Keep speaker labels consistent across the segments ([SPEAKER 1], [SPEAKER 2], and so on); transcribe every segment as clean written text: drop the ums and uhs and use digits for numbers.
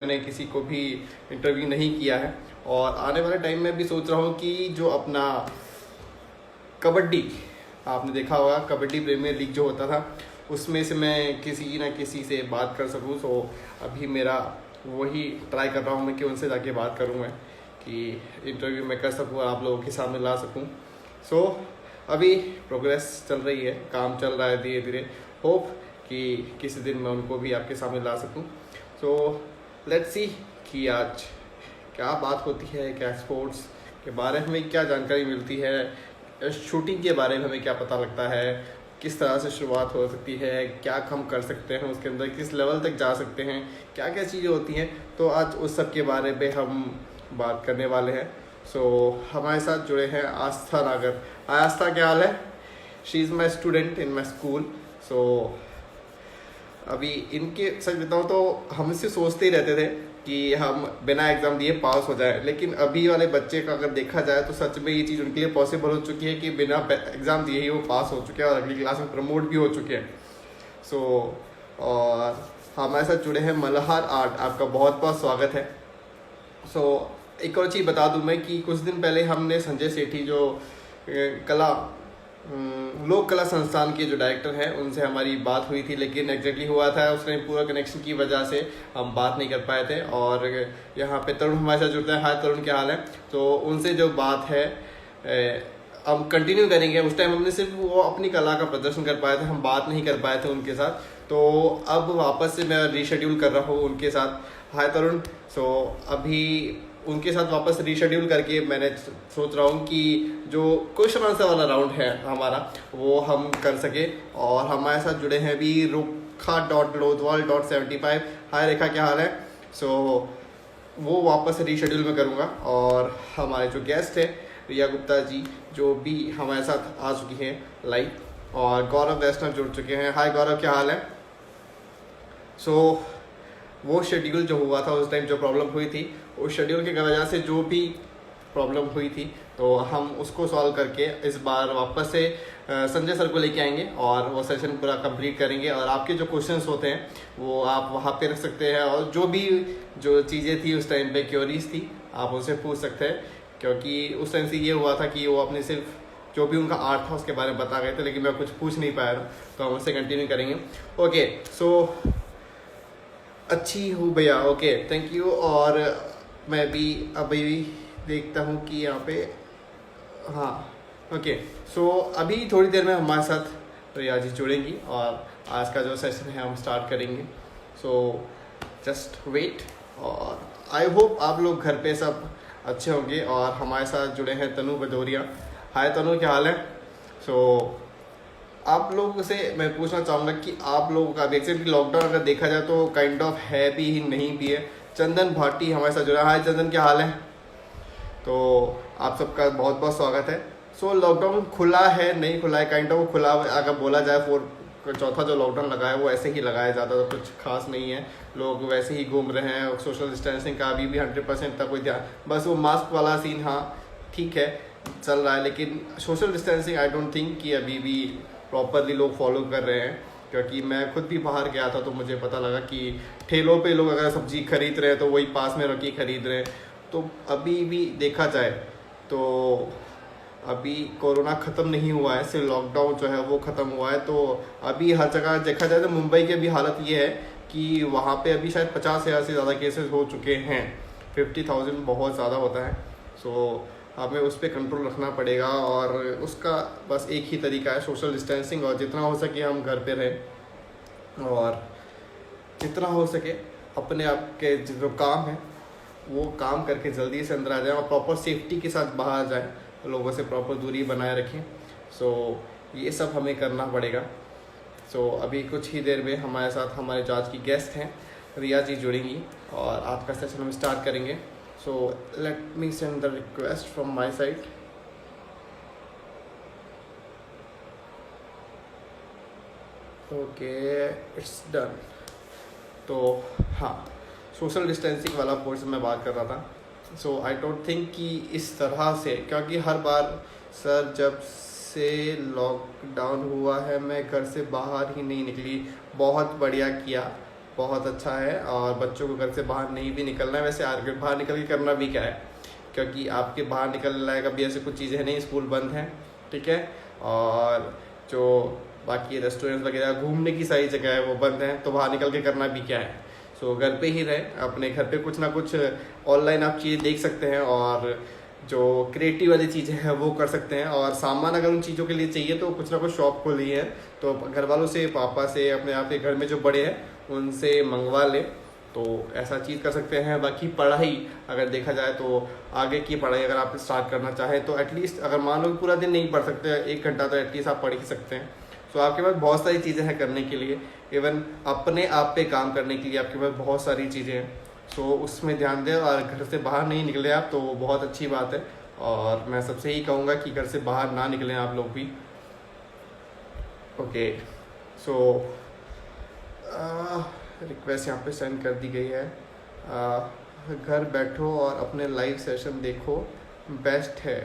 [SPEAKER 1] मैंने किसी को भी इंटरव्यू नहीं किया है और आने वाले टाइम में भी सोच रहा हूँ कि जो अपना कबड्डी, आपने देखा होगा कबड्डी प्रीमियर लीग जो होता था उसमें से मैं किसी न किसी से बात कर सकूँ। सो अभी मेरा वही ट्राई कर रहा हूँ मैं कि उनसे जाके बात करूँ मैं कि इंटरव्यू मैं कर सकूँ और आप लोगों के सामने ला सकूँ। सो अभी प्रोग्रेस चल रही है, काम चल रहा है धीरे धीरे। होप कि किसी दिन मैं उनको भी आपके सामने ला सकूँ। सो लेट्स सी कि आज क्या बात होती है, क्या स्पोर्ट्स के बारे में हमें क्या जानकारी मिलती है, शूटिंग के बारे में हमें क्या पता लगता है, किस तरह से शुरुआत हो सकती है, क्या हम कर सकते हैं उसके अंदर, किस लेवल तक जा सकते हैं, क्या क्या चीज़ें होती हैं। तो आज उस सब के बारे में हम बात करने वाले हैं। सो हमारे साथ जुड़े हैं आस्था नागर। आस्था, क्या हाल है? She is my student in my school. So अभी इनके सच बताऊँ तो हम इससे सोचते ही रहते थे कि हम बिना एग्ज़ाम दिए पास हो जाए, लेकिन अभी वाले बच्चे का अगर देखा जाए तो सच में ये चीज़ उनके लिए पॉसिबल हो चुकी है कि बिना एग्ज़ाम दिए ही वो पास हो चुके हैं और अगली क्लास में प्रमोट भी हो चुके हैं। सो और हमारे साथ जुड़े हैं मल्हार आर्ट, आपका बहुत बहुत स्वागत है। सो एक और चीज़ बता दूं मैं कि कुछ दिन पहले हमने संजय सेठी जो कला लोक कला संस्थान के जो डायरेक्टर हैं उनसे हमारी बात हुई थी, लेकिन एग्जैक्टली हुआ था उस टाइम पूरा कनेक्शन की वजह से हम बात नहीं कर पाए थे। और यहाँ पे तरुण हमारे साथ जुड़ते हैं। हाय तरुण, क्या हाल है? तो उनसे जो बात है हम कंटिन्यू करेंगे। उस टाइम हमने सिर्फ वो अपनी कला का प्रदर्शन कर पाए थे, हम बात नहीं कर पाए थे उनके साथ। तो अब वापस से मैं रीशेड्यूल कर रहा हूँ उनके साथ। हाय तरुण। सो अभी उनके साथ वापस रीशेड्यूल करके मैंने सोच रहा हूँ कि जो क्वेश्चन आंसर वाला राउंड है हमारा वो हम कर सके। और हमारे साथ जुड़े हैं अभी रुखा.लोधवाल.75। हाय रेखा, क्या हाल है? सो वो वापस रीशेड्यूल में करूँगा। और हमारे जो गेस्ट है रिया गुप्ता जी जो भी हमारे साथ आ चुकी हैं लाइव, और गौरव वैष्णव जुड़ चुके हैं। हाय गौरव, क्या हाल है? सो वो शेड्यूल जो हुआ था उस टाइम जो प्रॉब्लम हुई थी, उस शेड्यूल की वजह से जो भी प्रॉब्लम हुई थी तो हम उसको सॉल्व करके इस बार वापस से संजय सर को लेके आएंगे और वो सेशन पूरा कंप्लीट करेंगे। और आपके जो क्वेश्चंस होते हैं वो आप वहाँ पे रख सकते हैं, और जो भी जो चीज़ें थी उस टाइम पे क्योरीज थी आप उनसे पूछ सकते हैं, क्योंकि उस टाइम से ये हुआ था कि वो अपने सिर्फ जो भी उनका आर्ट था उसके बारे में बता गए थे, लेकिन मैं कुछ पूछ नहीं पाया था। तो हम उससे कंटिन्यू करेंगे। ओके, सो अच्छी हूँ भैया, ओके थैंक यू। और मैं भी अभी देखता हूँ कि यहाँ पे, हाँ ओके। सो अभी थोड़ी देर में हमारे साथ रिया जी जुड़ेंगी और आज का जो सेशन है हम स्टार्ट करेंगे। So just wait. और आई होप आप लोग घर पे सब अच्छे होंगे। और हमारे साथ जुड़े हैं तनु भदौरिया। हाय तनु, क्या हाल है? सो आप लोगों से मैं पूछना चाहूँगा कि आप लोगों का एक्चुअली लॉकडाउन अगर देखा जाए तो काइंड ऑफ है भी ही नहीं भी है। चंदन भाटी हमारे साथ जुड़ा। हाय चंदन, क्या हाल है? तो आप सबका बहुत बहुत स्वागत है। सो लॉकडाउन खुला है नहीं खुला है, काइंड ऑफ खुला, अगर बोला जाए चौथा जो लॉकडाउन लगा है वो ऐसे ही लगाया, ज़्यादा तो कुछ खास नहीं है। लोग वैसे ही घूम रहे हैं। सोशल डिस्टेंसिंग का अभी भी 100% तक कोई ध्यान, बस वो मास्क वाला सीन हाँ ठीक है चल रहा है, लेकिन social distancing I don't think कि अभी भी प्रॉपरली लोग फॉलो कर रहे हैं। क्योंकि मैं खुद भी बाहर गया था तो मुझे पता लगा कि ठेलों पे लोग अगर सब्जी खरीद रहे हैं तो वही पास में रख के खरीद रहे हैं। तो अभी भी देखा जाए तो अभी कोरोना ख़त्म नहीं हुआ है, सिर्फ लॉकडाउन जो है वो ख़त्म हुआ है। तो अभी हर जगह देखा जाए तो मुंबई की अभी हालत ये है कि वहाँ पे अभी शायद 50,000 से ज़्यादा केसेस हो चुके हैं। 50,000 बहुत ज़्यादा होता है। सो हमें उस पर कंट्रोल रखना पड़ेगा और उसका बस एक ही तरीका है, सोशल डिस्टेंसिंग। और जितना हो सके हम घर पे रहें और जितना हो सके अपने आप के जो काम है वो काम करके जल्दी से अंदर आ जाए और प्रॉपर सेफ्टी के साथ बाहर जाएं, लोगों से प्रॉपर दूरी बनाए रखें। सो ये सब हमें करना पड़ेगा। सो अभी कुछ ही देर में हमारे साथ हमारे जो आज की गेस्ट हैं रिया जी जुड़ेंगी और आज का सेशन हम स्टार्ट करेंगे। So let me send the request from my side. Okay, it's done. तो हाँ, सोशल डिस्टेंसिंग वाला पोर्शन में बात कर रहा था। सो आई डोंट थिंक कि इस तरह से, क्योंकि हर बार सर जब से लॉकडाउन हुआ है मैं घर से बाहर ही नहीं निकली। बहुत बढ़िया किया, बहुत अच्छा है। और बच्चों को घर से बाहर नहीं भी निकलना है, वैसे आगे बाहर निकल के करना भी क्या है, क्योंकि आपके बाहर निकलने लायक अभी ऐसे कुछ चीज़ें नहीं, स्कूल बंद हैं, ठीक है। और जो बाकी रेस्टोरेंट वगैरह घूमने की सारी जगह है वो बंद हैं, तो बाहर निकल के करना भी क्या है। सो घर पे ही रहे, अपने घर पे कुछ ना कुछ ऑनलाइन आप चीज़ें देख सकते हैं और जो क्रिएटिव वाली चीज़ें हैं वो कर सकते हैं। और सामान अगर उन चीज़ों के लिए चाहिए तो कुछ ना कुछ शॉप खोली है, तो घर वालों से, पापा से, अपने आप के घर में जो बड़े हैं उनसे मंगवा लें, तो ऐसा चीज़ कर सकते हैं। बाकी पढ़ाई अगर देखा जाए तो आगे की पढ़ाई अगर आप स्टार्ट करना चाहें तो एटलीस्ट, अगर मान लो कि पूरा दिन नहीं पढ़ सकते, 1 घंटा तो एटलीस्ट आप पढ़ ही सकते हैं। सो आपके पास बहुत सारी चीज़ें हैं करने के लिए, इवन अपने आप पे काम करने के लिए आपके पास बहुत सारी चीज़ें हैं। सो उसमें ध्यान दें, और घर से बाहर नहीं निकले आप तो बहुत अच्छी बात है। और मैं सबसे ही कहूँगा कि घर से बाहर ना निकलें आप लोग भी। ओके, सो रिक्वेस्ट यहाँ पे सेंड कर दी गई है। घर बैठो और अपने लाइव सेशन देखो, बेस्ट है।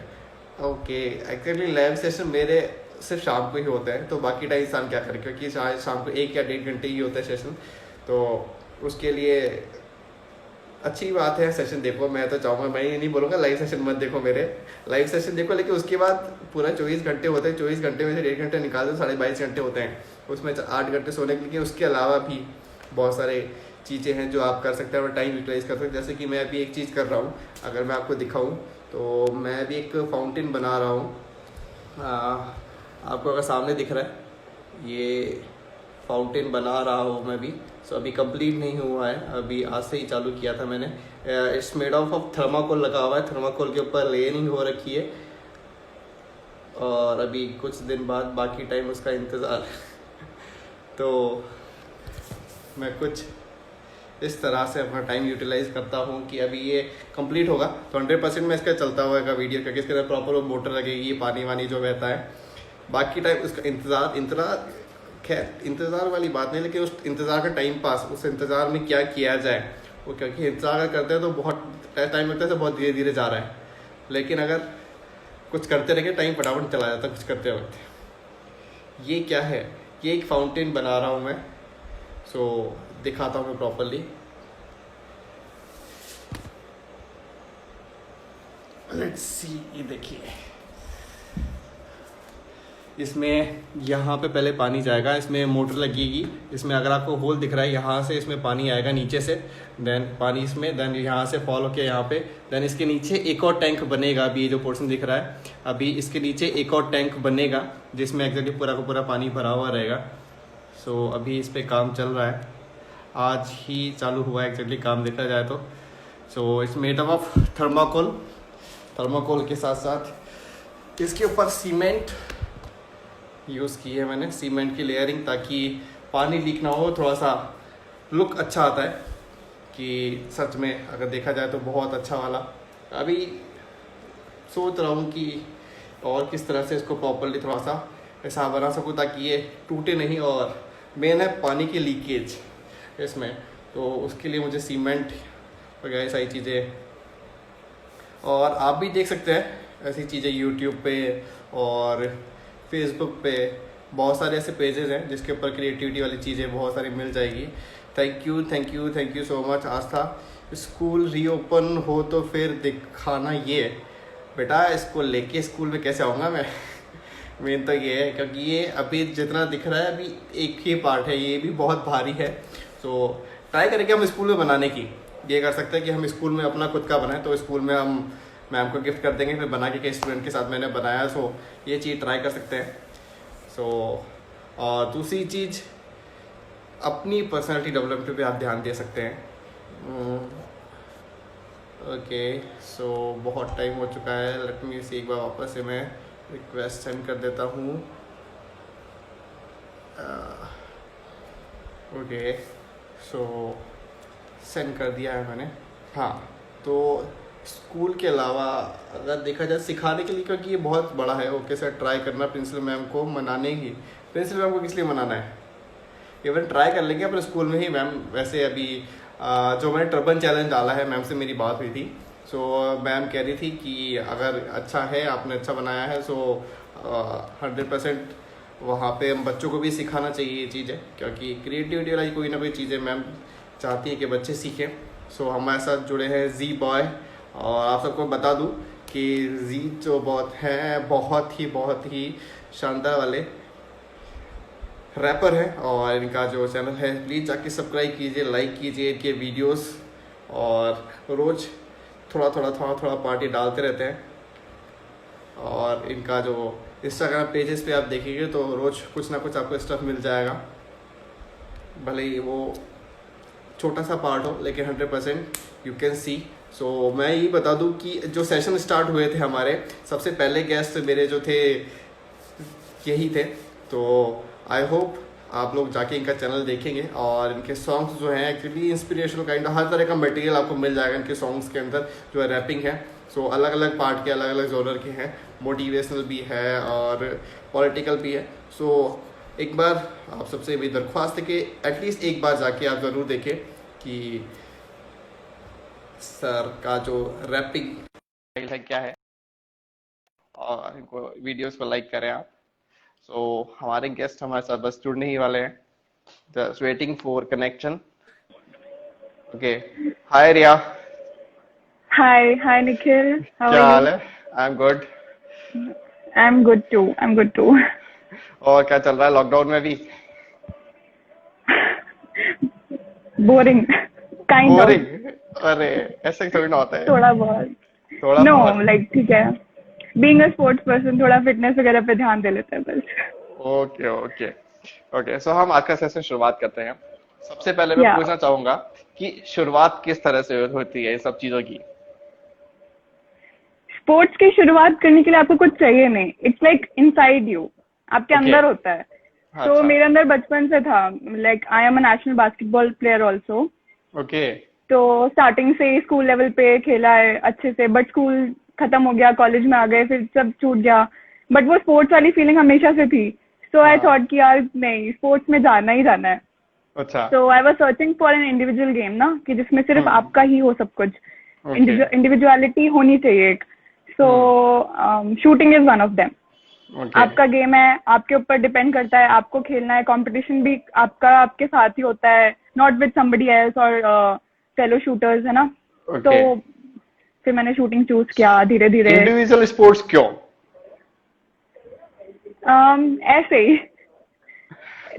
[SPEAKER 1] ओके, एक्चुअली लाइव सेशन मेरे सिर्फ शाम को ही होते हैं, तो बाकी टाइम इंसान क्या करे, क्योंकि शाम को 1 या 1.5 घंटे ही होता है सेशन, तो उसके लिए अच्छी बात है सेशन देखो। मैं तो चाहूँगा, मैं ये नहीं बोलूँगा लाइव सेशन मत देखो, मेरे लाइव सेशन देखो, लेकिन उसके बाद पूरा 24 घंटे होते हैं, 24 घंटे में से 1.5 घंटे निकाल दो, 22.5 घंटे होते हैं, उसमें 8 घंटे सोने के लिए। उसके अलावा भी बहुत सारे चीज़ें हैं जो आप कर सकते हैं और टाइम यूटिलाइज कर सकते हैं। जैसे कि मैं अभी एक चीज़ कर रहा हूँ, अगर मैं आपको दिखाऊँ तो मैं अभी एक फाउंटेन बना रहा हूँ। आपको अगर सामने दिख रहा है, ये फाउंटेन बना रहा हूँ मैं भी। सो अभी कंप्लीट नहीं हुआ है, अभी आज से ही चालू किया था मैंने। इट्स मेड ऑफ थर्माकोल लगा हुआ है, थर्माकोल के ऊपर लेयरिंग हो रखी है, और अभी कुछ दिन बाद बाकी टाइम उसका इंतज़ार तो मैं कुछ इस तरह से अपना टाइम यूटिलाइज करता हूँ कि अभी ये कंप्लीट होगा तो 100% में इसका चलता हुआ वीडियो, क्योंकि इसके अंदर प्रॉपर वो मोटर लगेगी, पानी वानी जो बहता है। बाकी टाइम उसका इंतज़ार खैर इंतज़ार वाली बात नहीं, लेकिन उस इंतज़ार का टाइम पास, उस इंतज़ार में क्या किया जाए वो, क्योंकि इंतज़ार करते हैं तो बहुत टाइम लगता है, तो बहुत धीरे धीरे जा रहा है, लेकिन अगर कुछ करते रहेंगे टाइम फटाफट चला जाता है कुछ करते वक्त। ये क्या है, ये एक फाउंटेन बना रहा हूँ मैं, सो दिखाता हूँ मैं प्रॉपरली। लेट्स सी, ये देखिए, इसमें यहाँ पे पहले पानी जाएगा, इसमें मोटर लगेगी, इसमें अगर आपको होल दिख रहा है यहाँ से इसमें पानी आएगा नीचे से, देन पानी इसमें, देन यहाँ से फॉल होके यहाँ पे, देन इसके नीचे एक और टैंक बनेगा। अभी ये जो पोर्शन दिख रहा है, अभी इसके नीचे एक और टैंक बनेगा जिसमें एक्जैक्टली पूरा का पूरा पानी भरा हुआ रहेगा। सो अभी इस पर काम चल रहा है, आज ही चालू हुआ है एक्जैक्टली काम देखा जाए तो। So it's made up of thermocol के साथ साथ इसके ऊपर सीमेंट यूज़ की है मैंने, सीमेंट की लेयरिंग, ताकि पानी लीक ना हो, थोड़ा सा लुक अच्छा आता है कि सच में अगर देखा जाए तो बहुत अच्छा वाला। अभी सोच रहा हूँ कि और किस तरह से इसको प्रॉपरली थोड़ा सा ऐसा बना सकूँ ताकि ये टूटे नहीं, और मेन है पानी की लीकेज इसमें, तो उसके लिए मुझे सीमेंट वगैरह सारी चीज़ें, और आप भी देख सकते हैं ऐसी चीज़ें यूट्यूब पे और फेसबुक पे, बहुत सारे ऐसे पेजेस हैं जिसके ऊपर क्रिएटिविटी वाली चीज़ें बहुत सारी मिल जाएगी। Thank you so much Aastha. School reopen हो तो फिर दिखाना ये बेटा, इसको लेके स्कूल में कैसे आऊँगा मैं मेन तो ये है, क्योंकि ये अभी जितना दिख रहा है अभी एक ही पार्ट है, ये भी बहुत भारी है। तो ट्राई करेंगे हम स्कूल में बनाने की, ये कर सकते हैं कि हम स्कूल में अपना खुद का बनाएं, तो स्कूल में हम मैम को गिफ्ट कर देंगे, फिर बना के स्टूडेंट के साथ मैंने बनाया। सो ये चीज़ ट्राई कर सकते हैं। सो और दूसरी चीज़, अपनी पर्सनालिटी डेवलपमेंट पे आप ध्यान दे सकते हैं। ओके, सो बहुत टाइम हो चुका है, लेट मी सी, एक बार वापस से मैं रिक्वेस्ट सेंड कर देता हूँ। ओके, सो सेंड कर दिया है मैंने। हाँ, तो स्कूल के अलावा अगर देखा जाए सिखाने के लिए, क्योंकि ये बहुत बड़ा है, ओके सर, ट्राई करना प्रिंसिपल मैम को मनाने की। प्रिंसिपल मैम को किस लिए मनाना है, इवन ट्राई कर लेंगे अपने स्कूल में ही। मैम वैसे अभी जो मैंने टर्बन चैलेंज डाला है, मैम से मेरी बात हुई थी, सो मैम कह रही थी कि अगर अच्छा है, आपने अच्छा बनाया है, सो 100% वहाँ पे हम बच्चों को भी सिखाना चाहिए ये चीज़ें, क्योंकि क्रिएटिविटी वाली कोई ना कोई चीज़ें मैम चाहती है कि बच्चे सीखें। सो हमारे साथ जुड़े हैं जी बॉय, और आप सबको बता दूं कि जी जो बहुत ही शानदार वाले रैपर है, और इनका जो चैनल है प्लीज़ जाके सब्सक्राइब कीजिए, लाइक कीजिए इनके वीडियोस, और रोज़ थोड़ा पार्टी डालते रहते हैं। और इनका जो इंस्टाग्राम पेजेस पे आप देखेंगे तो रोज़ कुछ ना कुछ आपको स्टफ मिल जाएगा, भले ही वो छोटा सा पार्ट हो, लेकिन 100% यू कैन सी। सो मैं यही बता दूं कि जो सेशन स्टार्ट हुए थे हमारे, सबसे पहले गेस्ट मेरे जो थे यही थे। तो आई होप आप लोग जाके इनका चैनल देखेंगे, और इनके सॉन्ग्स जो हैं एक्चुअली इंस्पिरेशनल काइंड, हर तरह का मटेरियल आपको मिल जाएगा इनके सॉन्ग्स के अंदर जो है रैपिंग है। सो अलग अलग पार्ट के, अलग अलग जॉनर के हैं, मोटिवेशनल भी है और पॉलिटिकल भी है। सो एक बार आप सबसे मेरी दरख्वास्त है कि एटलीस्ट एक बार जाके आप ज़रूर देखें कि सर का जो रैपिंग स्टाइल है क्या है, और इनको वीडियोस को लाइक करें आप। सो हमारे गेस्ट हमारे साथ बस जुड़ने ही वाले हैं, just waiting for connection. Okay, hi Riya.
[SPEAKER 2] Hi, Nikhil. How
[SPEAKER 1] क्या
[SPEAKER 2] are
[SPEAKER 1] हाल
[SPEAKER 2] you?
[SPEAKER 1] है? I am good.
[SPEAKER 2] I'm good too. I'm good too.
[SPEAKER 1] और क्या चल रहा है लॉकडाउन में भी?
[SPEAKER 2] Boring. Kind of.
[SPEAKER 1] बोरिंग? अरे ऐसे थोड़ी ना होता है,
[SPEAKER 2] थोड़ा बहुत.
[SPEAKER 1] थोड़ा
[SPEAKER 2] No,
[SPEAKER 1] बहुत।
[SPEAKER 2] like ठीक है. Being a sports person, थोड़ा fitness वगैरह पे ध्यान दे लेते हैं बस.
[SPEAKER 1] ओके ओके ओके, सो हम आज का सेशन शुरुआत करते हैं। सबसे पहले मैं
[SPEAKER 2] Yeah.
[SPEAKER 1] पूछना चाहूंगा कि शुरुआत किस तरह से होती है इन सब चीजों की?
[SPEAKER 2] स्पोर्ट्स की शुरुआत करने के लिए आपको कुछ चाहिए नहीं. It's like inside you. आपके
[SPEAKER 1] ओके,
[SPEAKER 2] अंदर होता है. तो
[SPEAKER 1] अच्छा,
[SPEAKER 2] मेरे अंदर बचपन से था. Like I am a national basketball player also.
[SPEAKER 1] Okay,
[SPEAKER 2] तो स्टार्टिंग से ही स्कूल लेवल पे खेला है अच्छे से, बट स्कूल खत्म हो गया, कॉलेज में आ गए, फिर सब छूट गया. बट वो स्पोर्ट्स वाली फीलिंग हमेशा से थी. सो आई
[SPEAKER 1] हाँ,
[SPEAKER 2] थॉट कि यार नहीं, स्पोर्ट्स में जाना ही जाना है.
[SPEAKER 1] अच्छा,
[SPEAKER 2] so I was searching for an individual game ना, कि जिसमें सिर्फ
[SPEAKER 1] हम्म,
[SPEAKER 2] आपका ही हो सब कुछ.
[SPEAKER 1] ओके,
[SPEAKER 2] इंडिविजुअलिटी होनी चाहिए एक. So shooting is one of them.
[SPEAKER 1] Okay,
[SPEAKER 2] आपका गेम है, आपके ऊपर डिपेंड करता है, आपको खेलना है. कंपटीशन भी आपका आपके साथ ही होता है, नॉट विद समबडी एल्स और फेलो शूटर्स, है ना. तो
[SPEAKER 1] ओके।
[SPEAKER 2] फिर मैंने शूटिंग चूज किया धीरे धीरे.
[SPEAKER 1] इंडिविजुअल स्पोर्ट्स क्यों?
[SPEAKER 2] ऐसे ही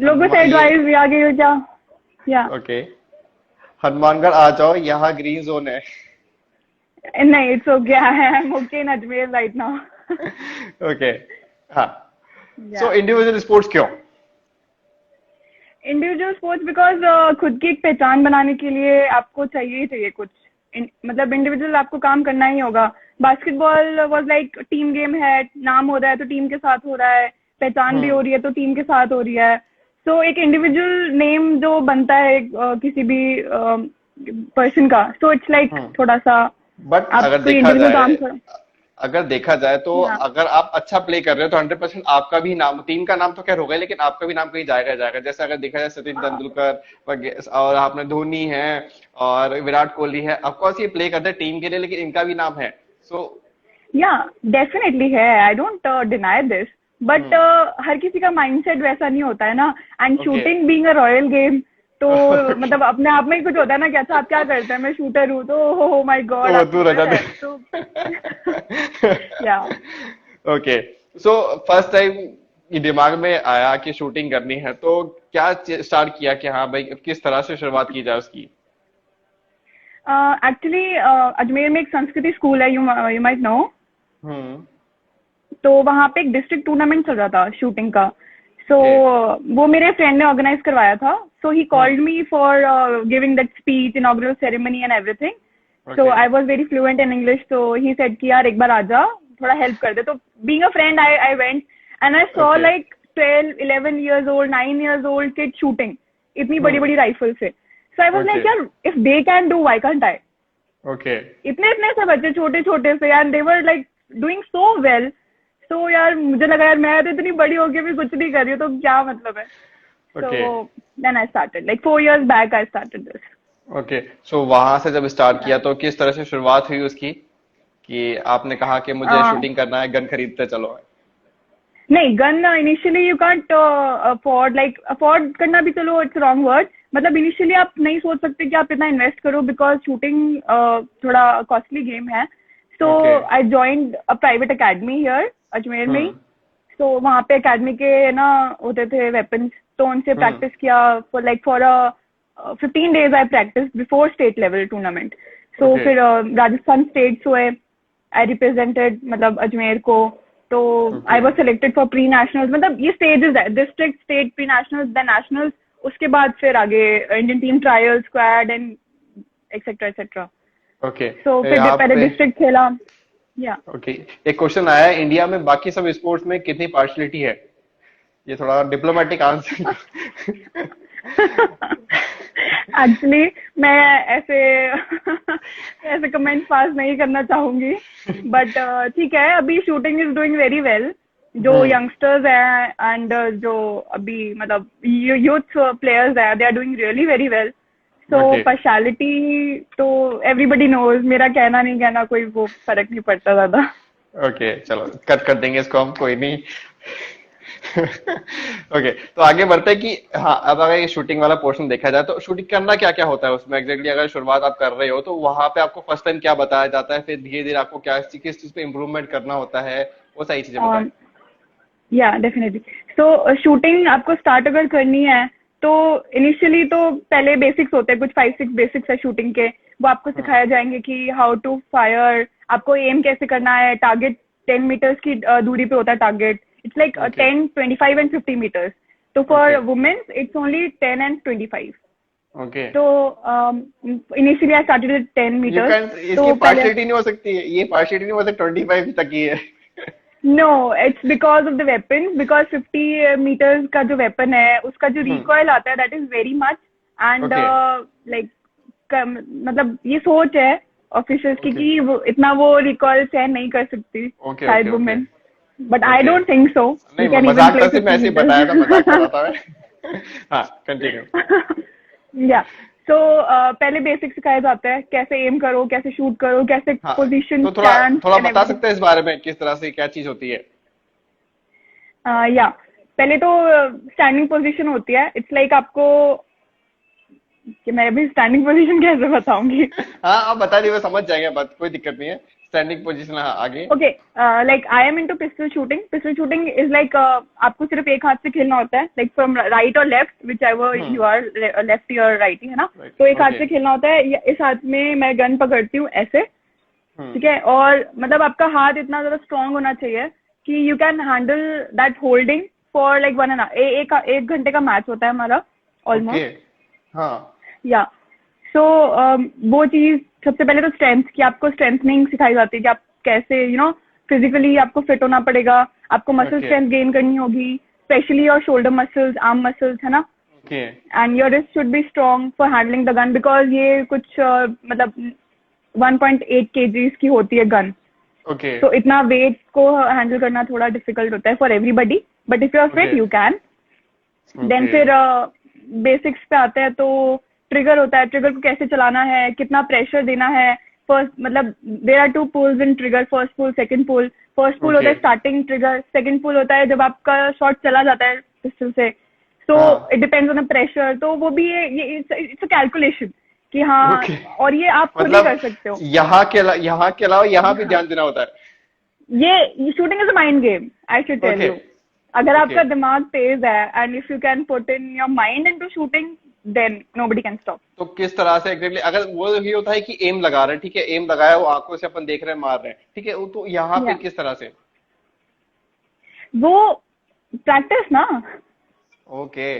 [SPEAKER 2] लोगों से
[SPEAKER 1] ये
[SPEAKER 2] एडवाइस भी आ गई हो क्या. या
[SPEAKER 1] ओके, हनुमानगढ़ आ जाओ, यहाँ ग्रीन जोन है।
[SPEAKER 2] नहीं, it's okay. I am okay in Ajmer right now.
[SPEAKER 1] Okay, हाँ। सो
[SPEAKER 2] या
[SPEAKER 1] इंडिविजुअल स्पोर्ट्स क्यों?
[SPEAKER 2] इंडिविजुअल स्पोर्ट्स बिकॉज खुद की एक पहचान बनाने के लिए आपको चाहिए ही चाहिए कुछ. मतलब इंडिविजुअल आपको काम करना ही होगा. Basketball was like team game है, नाम हो रहा है तो टीम के साथ हो रहा है, पहचान भी हो रही है तो टीम के साथ हो रही है. सो एक इंडिविजुअल नेम जो बनता है किसी भी पर्सन का, सो इट्स लाइक थोड़ा सा
[SPEAKER 1] बट
[SPEAKER 2] आप कोई इंडिविजुअल काम कर.
[SPEAKER 1] अगर देखा जाए तो
[SPEAKER 2] या
[SPEAKER 1] अगर आप अच्छा प्ले कर रहे हो तो 100% आपका भी नाम, टीम का नाम तो खैर होगा, लेकिन आपका भी नाम कहीं जाएगा जाएगा। जैसे अगर देखा जाए सचिन तेंदुलकर और आपने धोनी है और विराट कोहली है, ऑफकोर्स ये प्ले करते हैं टीम के लिए, लेकिन इनका भी नाम है। सो
[SPEAKER 2] या डेफिनेटली है. I don't deny this. But हर किसी का माइंडसेट वैसा नहीं होता है ना. And
[SPEAKER 1] okay,
[SPEAKER 2] shooting being a royal game, तो मतलब अपने आप में ही कुछ होता है ना कि अच्छा आप क्या करते हैं, मैं शूटर हूँ, तो हो माय गॉड
[SPEAKER 1] तो
[SPEAKER 2] आप
[SPEAKER 1] दूर रह
[SPEAKER 2] शूटर
[SPEAKER 1] जाते।
[SPEAKER 2] है तो. या
[SPEAKER 1] ओके, सो फर्स्ट टाइम ये दिमाग में आया कि शूटिंग करनी है, तो क्या स्टार्ट किया कि हाँ भाई किस तरह से शुरुआत की जाए उसकी?
[SPEAKER 2] एक्चुअली अजमेर में एक संस्कृति स्कूल है, यू माइट नो.
[SPEAKER 1] हम्म,
[SPEAKER 2] तो वहाँ पे एक डिस्ट्रिक्ट टूर्नामेंट चल रहा था शूटिंग का. सो
[SPEAKER 1] ओके,
[SPEAKER 2] वो मेरे फ्रेंड ने ऑर्गेनाइज करवाया था. So he
[SPEAKER 1] hmm,
[SPEAKER 2] called me for giving that speech, inaugural ceremony and everything. So
[SPEAKER 1] okay,
[SPEAKER 2] I was very fluent in English. तो ही सेड कि यार एक बार आजा, थोड़ा हेल्प कर दे. तो being a friend I went and I saw
[SPEAKER 1] okay,
[SPEAKER 2] like 12-11 years old, 9 years old kid shooting इतनी बड़ी बड़ी राइफल से. सो आई वॉज
[SPEAKER 1] ओके,
[SPEAKER 2] लाइक यार if they can do why can't I.
[SPEAKER 1] Okay,
[SPEAKER 2] इतने इतने से बच्चे छोटे छोटे से, and they were like doing so well. तो यार मुझे लगा यार मैं तो इतनी बड़ी होके भी कुछ नहीं कर रही हूँ, तो क्या मतलब है.
[SPEAKER 1] Okay,
[SPEAKER 2] so then I started like 4 years back I started this.
[SPEAKER 1] Okay. So वहां से जब स्टार्ट किया तो किस तरह से शुरुआत हुई उसकी, कि आपने कहा कि मुझे शूटिंग करना है, गन खरीदते चलो?
[SPEAKER 2] नहीं, gun initially you can't afford, like afford करना भी चलो इट्स रॉन्ग वर्ड, मतलब इनिशियली आप नहीं सोच सकते कि आप इतना इन्वेस्ट करो, बिकॉज शूटिंग थोड़ा कॉस्टली गेम है. सो
[SPEAKER 1] okay.
[SPEAKER 2] I joined a private academy here Ajmer में ही.
[SPEAKER 1] हम्म.
[SPEAKER 2] तो वहाँ पे अकेडमी के ना होते थे वेपन्स, तो उनसे प्रैक्टिस किया for 15 days I practice before state level tournament. So
[SPEAKER 1] Okay.
[SPEAKER 2] फिर राजस्थान स्टेट्स हुए, आई रिप्रेजेंटेड मतलब अजमेर को. तो I was selected for pre nationals, मतलब ये स्टेजेस है, district, state, pre nationals, then nationals, उसके बाद फिर आगे Indian team trial, squad and etcetera etcetera.
[SPEAKER 1] Okay.
[SPEAKER 2] So फिर
[SPEAKER 1] यहाँ
[SPEAKER 2] पहले
[SPEAKER 1] पे
[SPEAKER 2] डिस्ट्रिक्ट खेला. या
[SPEAKER 1] ओके, एक क्वेश्चन आया है, इंडिया में बाकी सब स्पोर्ट्स में कितनी पार्शलिटी है? ये थोड़ा डिप्लोमेटिक आंसर.
[SPEAKER 2] एक्चुअली मैं ऐसे ऐसे कमेंट पास नहीं करना चाहूंगी, बट ठीक है, अभी shooting is doing very well. जो यंगस्टर्स हैं एंड जो अभी मतलब यूथ प्लेयर्स हैं, they are doing really very well. So
[SPEAKER 1] Okay.
[SPEAKER 2] Partiality तो एवरीबडी नोज, मेरा कहना नहीं कहना कोई वो फर्क नहीं पड़ता ज्यादा.
[SPEAKER 1] ओके, चलो कट कर देंगे इसको हम, कोई नहीं. ओके, तो आगे बढ़ते हैं कि हाँ, अब अगर ये शूटिंग वाला पोर्शन देखा जाए तो शूटिंग करना क्या क्या होता है उसमें एग्जैक्टली. अगर शुरुआत आप कर रहे हो तो वहां पे आपको फर्स्ट टाइम क्या बताया जाता है, फिर धीरे धीरे आपको क्या किस चीज पे इम्प्रूवमेंट करना होता है, वो सारी चीजें बताएं.
[SPEAKER 2] या डेफिनेटली. तो शूटिंग आपको स्टार्ट अगर करनी है तो इनिशियली तो पहले बेसिक्स होते हैं, कुछ 5-6 बेसिक्स है शूटिंग के, वो आपको सिखाए जाएंगे कि हाउ टू फायर, आपको एम कैसे करना है. टारगेट 10 मीटर्स की दूरी पे होता है target. It's like 10, 25 and 50 metres. तो for women's it's only 10 and 25.
[SPEAKER 1] Okay.
[SPEAKER 2] तो initially I started with 10 metres.
[SPEAKER 1] इसकी पार्शियलिटी नहीं हो सकती है, ये पार्शियलिटी नहीं हो सकती, 25 तक ही है.
[SPEAKER 2] No, it's because of the weapon, because 50 metres का जो वेपन है उसका जो रिकॉइल आता है that is very much. And like मतलब ये सोच है ऑफिशियल्स की कि इतना वो रिकॉइल सहन नहीं कर सकती शायद women, but I don't think so.
[SPEAKER 1] नहीं, मजाक था, सिर्फ ऐसे ही बताया था, मजाक कर रहा था मैं. हाँ, कंटिन्यू.
[SPEAKER 2] या सो पहले बेसिक सिखाया जाता है, कैसे एम करो, कैसे शूट करो, कैसे पोजीशन,
[SPEAKER 1] तो थोड़ा बता सकते हैं इस बारे में, किस तरह से क्या चीज होती है?
[SPEAKER 2] या पहले तो स्टैंडिंग पोजीशन होती है. इट्स लाइक आपको, कि मैं अभी स्टैंडिंग पोजीशन कैसे बताऊंगी?
[SPEAKER 1] हाँ, आप बता दी, समझ जाएंगे, बात कोई दिक्कत नहीं है. स्टैंडिंग पोजीशन, हाँ, आगे.
[SPEAKER 2] Okay, like I am into pistol shooting. Pistol shooting is like आपको सिर्फ एक हाथ से खेलना होता है, लाइक फ्रॉम राइट और left, whichever you are, left और राइट, है ना. तो एक हाथ से खेलना होता है. इस हाथ में मैं गन पकड़ती हूँ ऐसे, ठीक है, और मतलब आपका हाथ इतना ज्यादा स्ट्रांग होना चाहिए कि you can handle that holding for like 1 hour. एक घंटे का मैच होता है हमारा ऑलमोस्ट.
[SPEAKER 1] हाँ.
[SPEAKER 2] या सो वो चीज सबसे पहले तो स्ट्रेंथ की, आपको स्ट्रेंथनिंग सिखाई जाती है कि आप कैसे फिजिकली आपको फिट होना पड़ेगा. आपको मसल स्ट्रेंथ गेन करनी होगी, specially your shoulder muscles, arm muscles, है ना. And your wrist should be strong for handling the gun, because ये कुछ मतलब 1.8 kgs की होती है गन. तो इतना वेट को हैंडल करना थोड़ा डिफिकल्ट होता है for everybody, but if you are fit you can. Then फिर बेसिक्स पे आते हैं तो ट्रिगर होता है. ट्रिगर को कैसे चलाना है, कितना प्रेशर देना है. फर्स्ट मतलब there are 2 pulls in trigger, first pull, second pull. First pull होता है स्टार्टिंग ट्रिगर, सेकंड पुल होता है जब आपका शॉट चला जाता है पिस्टल से. So it depends on the pressure. तो वो भी ये इट्स अ कैलकुलेशन कि हाँ, और ये आप खुद ही कर सकते हो.
[SPEAKER 1] यहाँ के अलावा यहाँ भी ध्यान देना होता है.
[SPEAKER 2] ये shooting is a mind game, I should tell you. अगर आपका दिमाग तेज है and if you can put in your mind into shooting, then nobody can stop. तो
[SPEAKER 1] किस तरह से एग्जैक्टली, अगर वो ये होता है कि एम लगा रहे हैं, ठीक है, एम लगाया, वो आंखों से अपन देख रहे हैं, मार रहे हैं, ठीक है, तो यहाँ पे किस तरह से?
[SPEAKER 2] वो प्रैक्टिस ना.
[SPEAKER 1] ओके,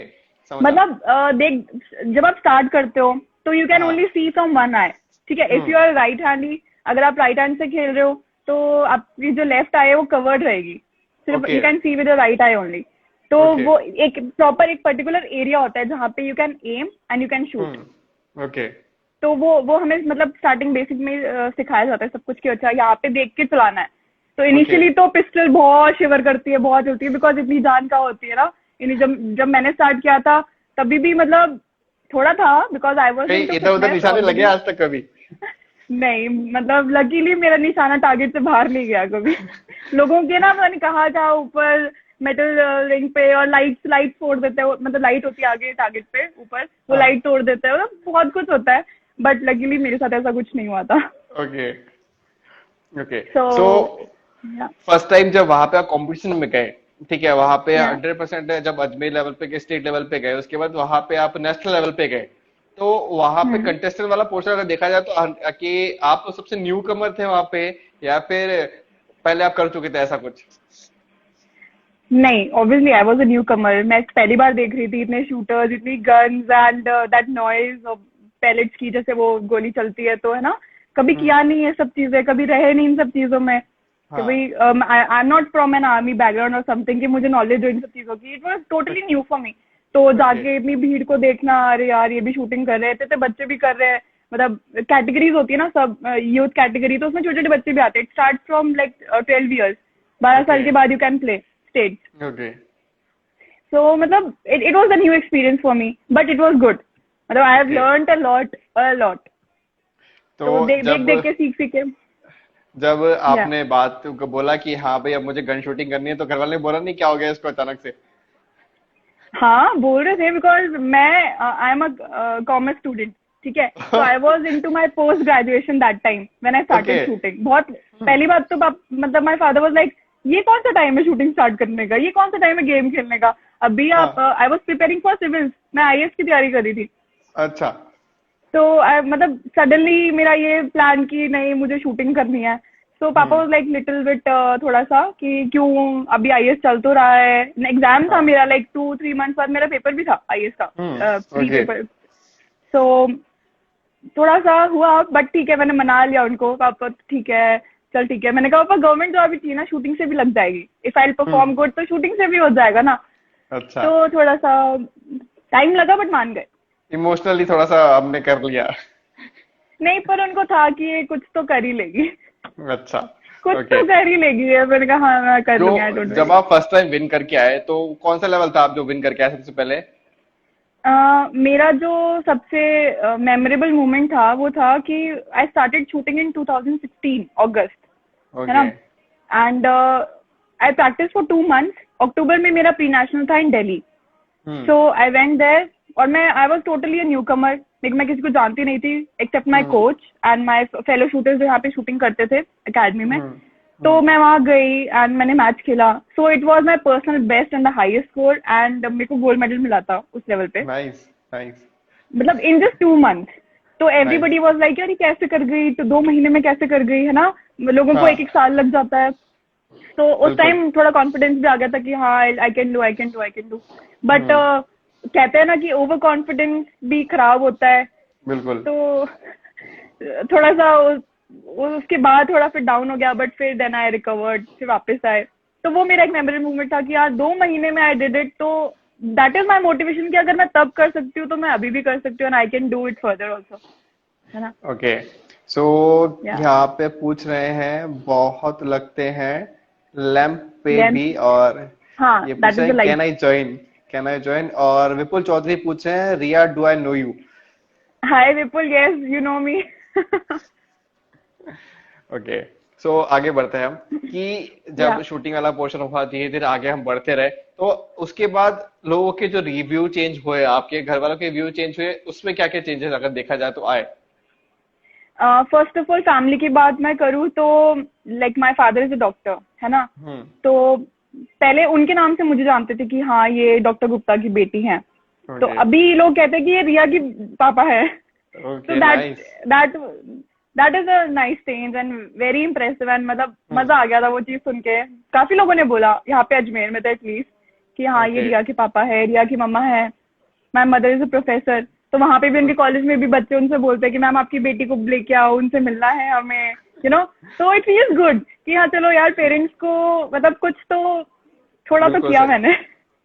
[SPEAKER 2] मतलब देख, जब आप स्टार्ट करते हो तो you can only see from one eye, ठीक है. If you are right handy, अगर आप राइट हैंड से खेल रहे हो तो आपकी जो लेफ्ट आई है वो कवर्ड रहेगी, सिर्फ you can see with the right I only. तो वो एक प्रॉपर एक पर्टिकुलर एरिया होता है जहाँ पे you can aim and you can shoot.
[SPEAKER 1] Okay.
[SPEAKER 2] तो वो हमें मतलब स्टार्टिंग बेसिक में सिखाया जाता है सब कुछ कि अच्छा यहाँ पे देख के चलाना है. तो इनिशियली तो पिस्टल बहुत शिवर करती है, बहुत चलती है, बिकॉज इतनी जान का होती है ना. जब मैंने स्टार्ट किया था तभी भी मतलब थोड़ा था, बिकॉज आई वाज
[SPEAKER 1] इधर उधर निशाने लगे आज तक कभी?
[SPEAKER 2] नहीं, मतलब लकीली मेरा निशाना टारगेट से बाहर नहीं गया कभी. लोगों के ना मैंने कहा ऊपर मेटल रिंग पे, और लाइट फोड़ देते हैं, मतलब लाइट होती है आगे टारगेट पे ऊपर, वो
[SPEAKER 1] हाँ।
[SPEAKER 2] लाइट तोड़ देते हैं, मतलब बहुत कुछ होता है, बट लकीली मेरे साथ ऐसा कुछ नहीं हुआ था।
[SPEAKER 1] Okay okay.
[SPEAKER 2] सो
[SPEAKER 1] सो
[SPEAKER 2] या
[SPEAKER 1] फर्स्ट टाइम जब वहां पे आप कंपटीशन में गए, ठीक है, वहां पे
[SPEAKER 2] या
[SPEAKER 1] 100% जब अजमेर लेवल पे गए, स्टेट लेवल पे गए, उसके बाद वहां पे आप नेशनल लेवल पे गए, तो वहां पे
[SPEAKER 2] हम्म।
[SPEAKER 1] कंटेस्टेंट वाला पोर्शन अगर देखा जाए तो कि आप तो सबसे न्यू कमर थे वहां पे, या फिर पहले आप कर चुके थे ऐसा कुछ?
[SPEAKER 2] नहीं, obviously I was a newcomer, मैं पहली बार देख रही थी इतने शूटर्स, इतनी guns and that noise of pellets की, जैसे वो गोली चलती है तो, है ना, कभी
[SPEAKER 1] हम्म।
[SPEAKER 2] किया नहीं है सब चीजें, कभी रहे नहीं इन सब चीजों में, कि
[SPEAKER 1] हाँ।
[SPEAKER 2] भाई I am not from an army background और समथिंग कि मुझे नॉलेज हो इन सब चीजों की, it was totally new for me. तो
[SPEAKER 1] ओके।
[SPEAKER 2] जाके इतनी भीड़ को देखना, अरे यार ये भी शूटिंग कर रहे थे, बच्चे भी कर रहे हैं, मतलब कैटेगरीज होती है ना सब, यूथ कैटेगरी, तो उसमें छोटे छोटे बच्चे भी आते हैं, it start from like 12 years, 12 साल
[SPEAKER 1] ओके
[SPEAKER 2] के बाद you can play stage.
[SPEAKER 1] Okay.
[SPEAKER 2] So, मतलब it was a new experience for me, but it was good. मतलब I have
[SPEAKER 1] okay.
[SPEAKER 2] learned a lot.
[SPEAKER 1] तो
[SPEAKER 2] तो देख देख
[SPEAKER 1] जब
[SPEAKER 2] देख के सीख के,
[SPEAKER 1] जब
[SPEAKER 2] या
[SPEAKER 1] आपने बात को बोला कि हाँ भाई अब मुझे गन शूटिंग करनी है, तो घर वाले ने बोला नहीं क्या हो गया इसको अचानक से?
[SPEAKER 2] हाँ बोल रहे थे, बिकॉज मैं I am a commerce student, ठीक है, तो I was into my post graduation that time when I
[SPEAKER 1] okay.
[SPEAKER 2] Started shooting. बहुत पहली बात तो मतलब माई फादर वॉज लाइक, ये कौन सा टाइम है शूटिंग स्टार्ट करने का, ये कौन सा टाइम है गेम खेलने का, अभी आप,
[SPEAKER 1] हाँ।
[SPEAKER 2] I was preparing for civils, मैं आईएएस की तैयारी कर रही थी।
[SPEAKER 1] अच्छा।
[SPEAKER 2] तो मतलब सडनली मेरा ये प्लान कि नहीं मुझे शूटिंग करनी है, तो पापा
[SPEAKER 1] हम्म।
[SPEAKER 2] वाज लाइक लिटिल बिट थोड़ा सा कि क्यों, अभी आईएएस चल तो रहा है, एग्जाम था
[SPEAKER 1] हाँ।
[SPEAKER 2] मेरा, लाइक 2-3 मंथ्स बाद मेरा पेपर भी था आईएएस का, प्री
[SPEAKER 1] ओके।
[SPEAKER 2] पेपर। सो थोड़ा सा हुआ, बट ठीक है, मैंने मना लिया उनको, पापा ठीक है, चल ठीक है, मैंने कहा पापा गवर्नमेंट जॉब भी चाहिए ना, शूटिंग से भी लग जाएगी, if I
[SPEAKER 1] hmm.
[SPEAKER 2] Perform good तो शूटिंग से भी हो जाएगा ना।
[SPEAKER 1] अच्छा।
[SPEAKER 2] तो थोड़ा सा टाइम लगा, बट मान गए।
[SPEAKER 1] इमोशनली थोड़ा सा हमने कर लिया।
[SPEAKER 2] नहीं, पर उनको था कि ये कुछ तो कर ही लेगी,
[SPEAKER 1] अच्छा।
[SPEAKER 2] कुछ
[SPEAKER 1] ओके।
[SPEAKER 2] तो कर ही लेगी है, मैंने कहा हाँ मैं कर
[SPEAKER 1] जो
[SPEAKER 2] लूंगी, आई डोंट
[SPEAKER 1] जब
[SPEAKER 2] वरी।
[SPEAKER 1] आप फर्स्ट टाइम विन करके आए, तो कौन सा लेवल था आप जो विन करके आए सबसे पहले?
[SPEAKER 2] मेरा जो सबसे मेमोरेबल मोमेंट था वो था कि आई स्टार्टेड शूटिंग इन 2016 अगस्त, है ना,
[SPEAKER 1] okay.
[SPEAKER 2] And I practice for 2 months. अक्टूबर में मेरा प्री नेशनल था in Delhi,
[SPEAKER 1] hmm.
[SPEAKER 2] So I went there, और I was totally a newcomer, लेकिन मैं किसी को जानती नहीं थी except my
[SPEAKER 1] hmm.
[SPEAKER 2] Coach and my fellow shooters जो यहाँ पे शूटिंग करते थे अकेडमी में।
[SPEAKER 1] हम्म।
[SPEAKER 2] तो मैं वहां गई एंड मैंने मैच खेला, so it was my personal best and the highest score, and मेरे को गोल्ड मेडल मिला था उस लेवल पे,
[SPEAKER 1] नाइस नाइस
[SPEAKER 2] मतलब इन जस्ट 2 मंथ्स। तो
[SPEAKER 1] नाइस।
[SPEAKER 2] एवरीबडी वाज लाइक यार ये कैसे कर गई, तो 2 महीने में कैसे कर गई, है ना, लोगों को एक
[SPEAKER 1] हाँ।
[SPEAKER 2] एक साल लग जाता है। तो उस
[SPEAKER 1] बिल्कुल।
[SPEAKER 2] टाइम थोड़ा कॉन्फिडेंस भी आ गया था कि हाँ I can do, I can do, I can do, but
[SPEAKER 1] hmm.
[SPEAKER 2] कहते हैं ना कि ओवर कॉन्फिडेंस भी खराब होता है।
[SPEAKER 1] बिल्कुल।
[SPEAKER 2] तो थोड़ा सा उसके बाद थोड़ा फिर डाउन हो गया, बट फिर देन आई रिकवर्ड, फिर वापस आए। तो वो मेरा एक मेमोरेबल मूवमेंट था कि यार 2 महीने में आई डिड इट, तो दैट इज माई मोटिवेशन कि अगर मैं तब कर सकती हूँ तो मैं अभी भी कर सकती हूँ, and I can do it further also, है ना।
[SPEAKER 1] ओके। सो
[SPEAKER 2] या
[SPEAKER 1] यहाँ पे पूछ रहे हैं, बहुत लगते हैं लैंप पे
[SPEAKER 2] लेंथ,
[SPEAKER 1] भी, और
[SPEAKER 2] हाँ
[SPEAKER 1] ये
[SPEAKER 2] दैट
[SPEAKER 1] पूछ
[SPEAKER 2] इज
[SPEAKER 1] रहे
[SPEAKER 2] द
[SPEAKER 1] हैं
[SPEAKER 2] लाइट।
[SPEAKER 1] कैन आई ज्वाइन, और विपुल चौधरी पूछ रहे हैं, Riya do I know you?
[SPEAKER 2] Hi Vipul, yes you know me.
[SPEAKER 1] Okay. So आगे बढ़ते हैं हम, कि जब
[SPEAKER 2] या
[SPEAKER 1] शूटिंग वाला पोर्शन हुआ, धीरे धीरे आगे हम बढ़ते रहे, तो उसके बाद लोगों के जो रिव्यू चेंज हुए, आपके घर वालों के रिव्यू चेंज हुए, उसमें क्या क्या चेंजेस अगर देखा जाए तो आए?
[SPEAKER 2] फर्स्ट ऑफ ऑल फैमिली की बात मैं करूँ तो like my father is a doctor, है ना,
[SPEAKER 1] हम्म।
[SPEAKER 2] तो पहले उनके नाम से मुझे जानते थे कि हाँ ये डॉक्टर गुप्ता की बेटी है। तो
[SPEAKER 1] ओके।
[SPEAKER 2] अभी लोग कहते हैं कि ये रिया की पापा है। तो
[SPEAKER 1] okay. Nice.
[SPEAKER 2] That that is a nice change and very impressive, and मतलब मजा आ गया था वो चीज सुन के। काफी लोगों ने बोला यहाँ पे अजमेर में तो एटलीस्ट कि हाँ ये
[SPEAKER 1] ओके।
[SPEAKER 2] रिया के पापा है, रिया की मम्मा है, my mother is a professor. तो वहां पे भी उनके कॉलेज में भी बच्चे उनसे बोलते हैं कि मैम आपकी बेटी को लेके आओ, उनसे मिलना है हमें, यू नो। तो इट फील्स गुड कि हाँ चलो यार पेरेंट्स को मतलब कुछ तो थोड़ा तो
[SPEAKER 1] बिल्कुल
[SPEAKER 2] किया
[SPEAKER 1] सही।
[SPEAKER 2] मैंने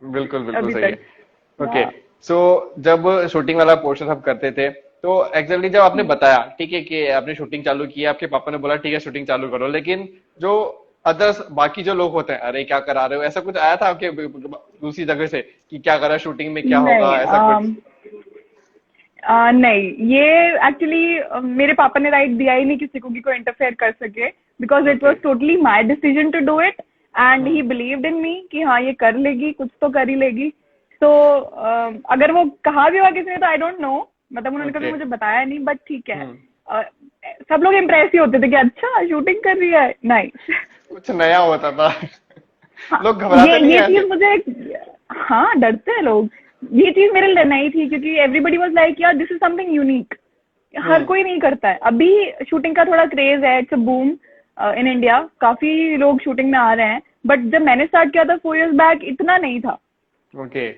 [SPEAKER 1] बिल्कुल बिल्कुल
[SPEAKER 2] अभी
[SPEAKER 1] सही है।
[SPEAKER 2] तक।
[SPEAKER 1] ओके।
[SPEAKER 2] हाँ
[SPEAKER 1] सो जब शूटिंग वाला पोर्शन हम करते थे, तो एग्जैक्टली जब आपने बताया ठीक है कि आपने शूटिंग चालू की, आपके पापा ने बोला ठीक है शूटिंग चालू करो, लेकिन जो अदर्स बाकी जो लोग होते हैं, अरे क्या करा रहे हो, ऐसा कुछ आया था आपके दूसरी जगह से कि क्या करा, शूटिंग में क्या होगा,
[SPEAKER 2] नहीं,
[SPEAKER 1] ऐसा कुछ?
[SPEAKER 2] नहीं, ये एक्चुअली मेरे पापा ने राइट दिया ही नहीं किसी को कि कोई इंटरफेयर कर सके, because it
[SPEAKER 1] okay.
[SPEAKER 2] Was totally my decision to do it. And he believed in me कि हाँ ये कर लेगी, कुछ तो कर ही लेगी. तो अगर वो कहा भी हुआ किसी ने तो आई डोंट नो, मतलब उन्होंने कभी मुझे बताया नहीं, बट ठीक है. सब लोग इम्प्रेस ही होते थे कि अच्छा शूटिंग कर रही है, नाइस.
[SPEAKER 1] कुछ नया होता था.
[SPEAKER 2] हाँ,
[SPEAKER 1] लोग घबराते नहीं
[SPEAKER 2] ये
[SPEAKER 1] हैं
[SPEAKER 2] चीज मुझे, हाँ डरते हैं लोग. ये चीज मेरे लिए नई थी क्योंकि एवरीबडी वाज लाइक यार दिस इज समथिंग यूनिक, हर कोई नहीं करता है. अभी शूटिंग का थोड़ा क्रेज है, it's a boom in India, काफी लोग शूटिंग में आ रहे हैं. बट जब मैंने स्टार्ट किया था 4 years बैक इतना नहीं था.
[SPEAKER 1] Okay.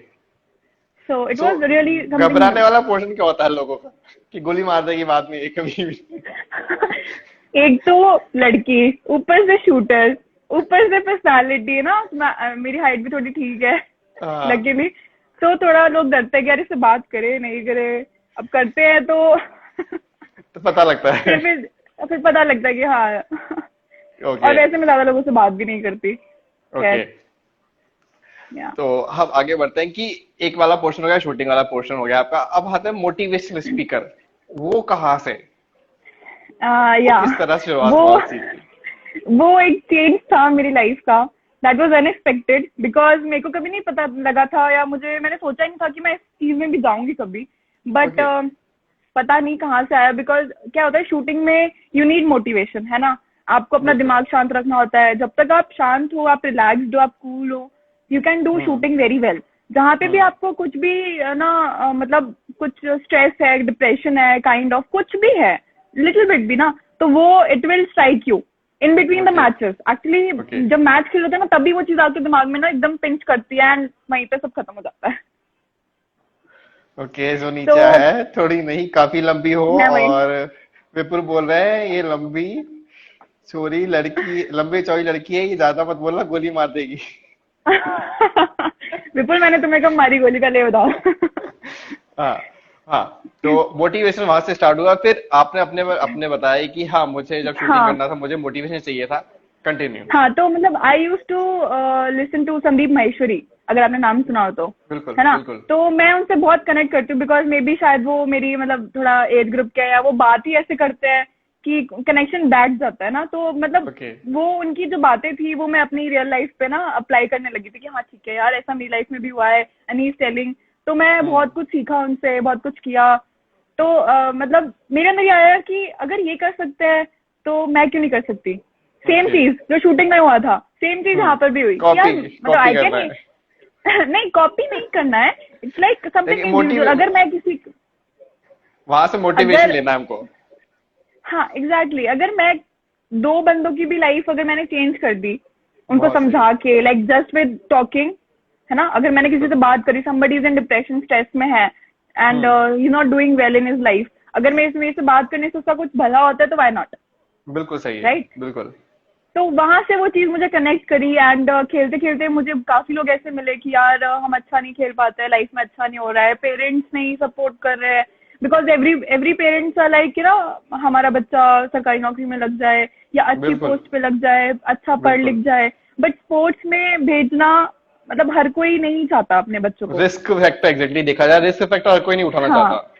[SPEAKER 2] So it was really
[SPEAKER 1] घबराने वाला पोर्शन क्या होता है लोगों का कि गोली मार देगी बात नहीं है कभी भी.
[SPEAKER 2] एक तो लड़की, ऊपर से शूटर, ऊपर से पर्सनालिटी है ना, मेरी हाइट भी थोड़ी ठीक है लकीली. तो थोड़ा लोग डरते हैं कि यार इससे बात करे नहीं करे. अब करते हैं तो
[SPEAKER 1] तो पता लगता है.
[SPEAKER 2] फिर पता लगता है कि हाँ. और वैसे मैं ज्यादा लोगों से बात भी नहीं करती.
[SPEAKER 1] तो हम आगे बढ़ते हैं कि एक वाला पोर्शन हो गया, शूटिंग वाला पोर्शन हो गया आपका. अब आते हैं मोटिवेशनल स्पीकर. वो कहाँ से, किस तरह से
[SPEAKER 2] वो एक चेंज था मेरी लाइफ का. दैट वाज अनएक्सपेक्टेड बिकॉज मेरे को कभी नहीं पता लगा था, या मैंने सोचा नहीं था कि मैं इस चीज में भी जाऊंगी कभी. बट पता नहीं कहाँ से आया. बिकॉज क्या होता है शूटिंग में, यू नीड मोटिवेशन, है ना. आपको अपना दिमाग शांत रखना होता है. जब तक आप शांत हो, आप रिलैक्स्ड हो, आप कूल हो, you can do shooting very well. जहाँ पे भी आपको कुछ भी ना मतलब कुछ स्ट्रेस है, डिप्रेशन है, काइंड ऑफ कुछ भी है, लिटिल बिट भी ना, तो वो it will strike you in between the matches. Actually जब मैच खेल होते हैं ना तभी वो चीज आपके दिमाग में ना एकदम पिंच करती है एंड वहीं पे सब खत्म हो जाता है.
[SPEAKER 1] ओके. जो नीचा है थोड़ी नहीं काफी लंबी हो, और विपुल बोल रहे हैं ये लंबी चौड़ी लड़की, लंबी चौड़ी लड़की है, ये ज्यादा मत बोलना गोली मार देगी.
[SPEAKER 2] विपुल मैंने तुम्हें कब मारी गोली का, ले बताओ.
[SPEAKER 1] हाँ हाँ. तो मोटिवेशन वहां से स्टार्ट हुआ. फिर आपने अपने बताया कि हाँ मुझे जब शूटिंग करना था मुझे मोटिवेशन चाहिए था. कंटिन्यू.
[SPEAKER 2] हाँ तो मतलब I used to listen to Sandeep Maheshwari, अगर आपने नाम सुना हो तो.
[SPEAKER 1] बिल्कुल,
[SPEAKER 2] है ना.
[SPEAKER 1] बिल्कुल.
[SPEAKER 2] तो मैं उनसे बहुत कनेक्ट करती हूँ बिकॉज मे बी शायद वो मेरी मतलब थोड़ा एज ग्रुप के, या वो बात ही ऐसे करते हैं कि कनेक्शन बैठ जाता है ना. तो मतलब वो उनकी जो बातें थी वो मैं अपनी रियल लाइफ पे ना अप्लाई करने लगी थी कि हाँ ठीक है यार ऐसा मेरी लाइफ में भी हुआ है एंड ही इज टेलिंग. तो मैं बहुत कुछ सीखा उनसे, बहुत कुछ किया. तो मतलब मेरे अंदर ये आया कि अगर ये कर सकते हैं तो मैं क्यों नहीं कर सकती. सेम चीज जो शूटिंग में हुआ था, सेम चीज यहाँ पर भी हुई. मतलब आई कैन नहीं कॉपी नहीं करना है. It's like something individual. अगर मैं किसी
[SPEAKER 1] वहां से मोटिवेशन लेना है हमको.
[SPEAKER 2] हाँ एग्जैक्टली. अगर मैं 2 बंदों की भी लाइफ अगर मैंने चेंज कर दी, उनको समझा के, लाइक जस्ट विद टॉकिंग, है ना. अगर मैंने किसी से बात करी, somebody is in depression, stress में है and he not doing well in his life, अगर मैं इसमें से बात करने से उसका कुछ भला होता है तो व्हाई नॉट.
[SPEAKER 1] बिल्कुल सही है.
[SPEAKER 2] राइट.
[SPEAKER 1] बिल्कुल.
[SPEAKER 2] तो वहां से वो चीज मुझे कनेक्ट करी एंड खेलते खेलते मुझे काफी लोग ऐसे मिले कि यार हम अच्छा नहीं खेल पाते हैं, लाइफ में अच्छा नहीं हो रहा है, पेरेंट्स नहीं सपोर्ट कर रहे हैं. Because every parents are like ना हमारा बच्चा सरकारी नौकरी में लग जाए या अच्छी पोस्ट पे लग जाए, अच्छा पढ़ लिख जाए. बट स्पोर्ट्स में भेजना मतलब हर कोई नहीं चाहता अपने बच्चों को.
[SPEAKER 1] रिस्क फैक्टर एग्जैक्टली देखा जाए, रिस्क फैक्टर हर कोई नहीं उठाना चाहता.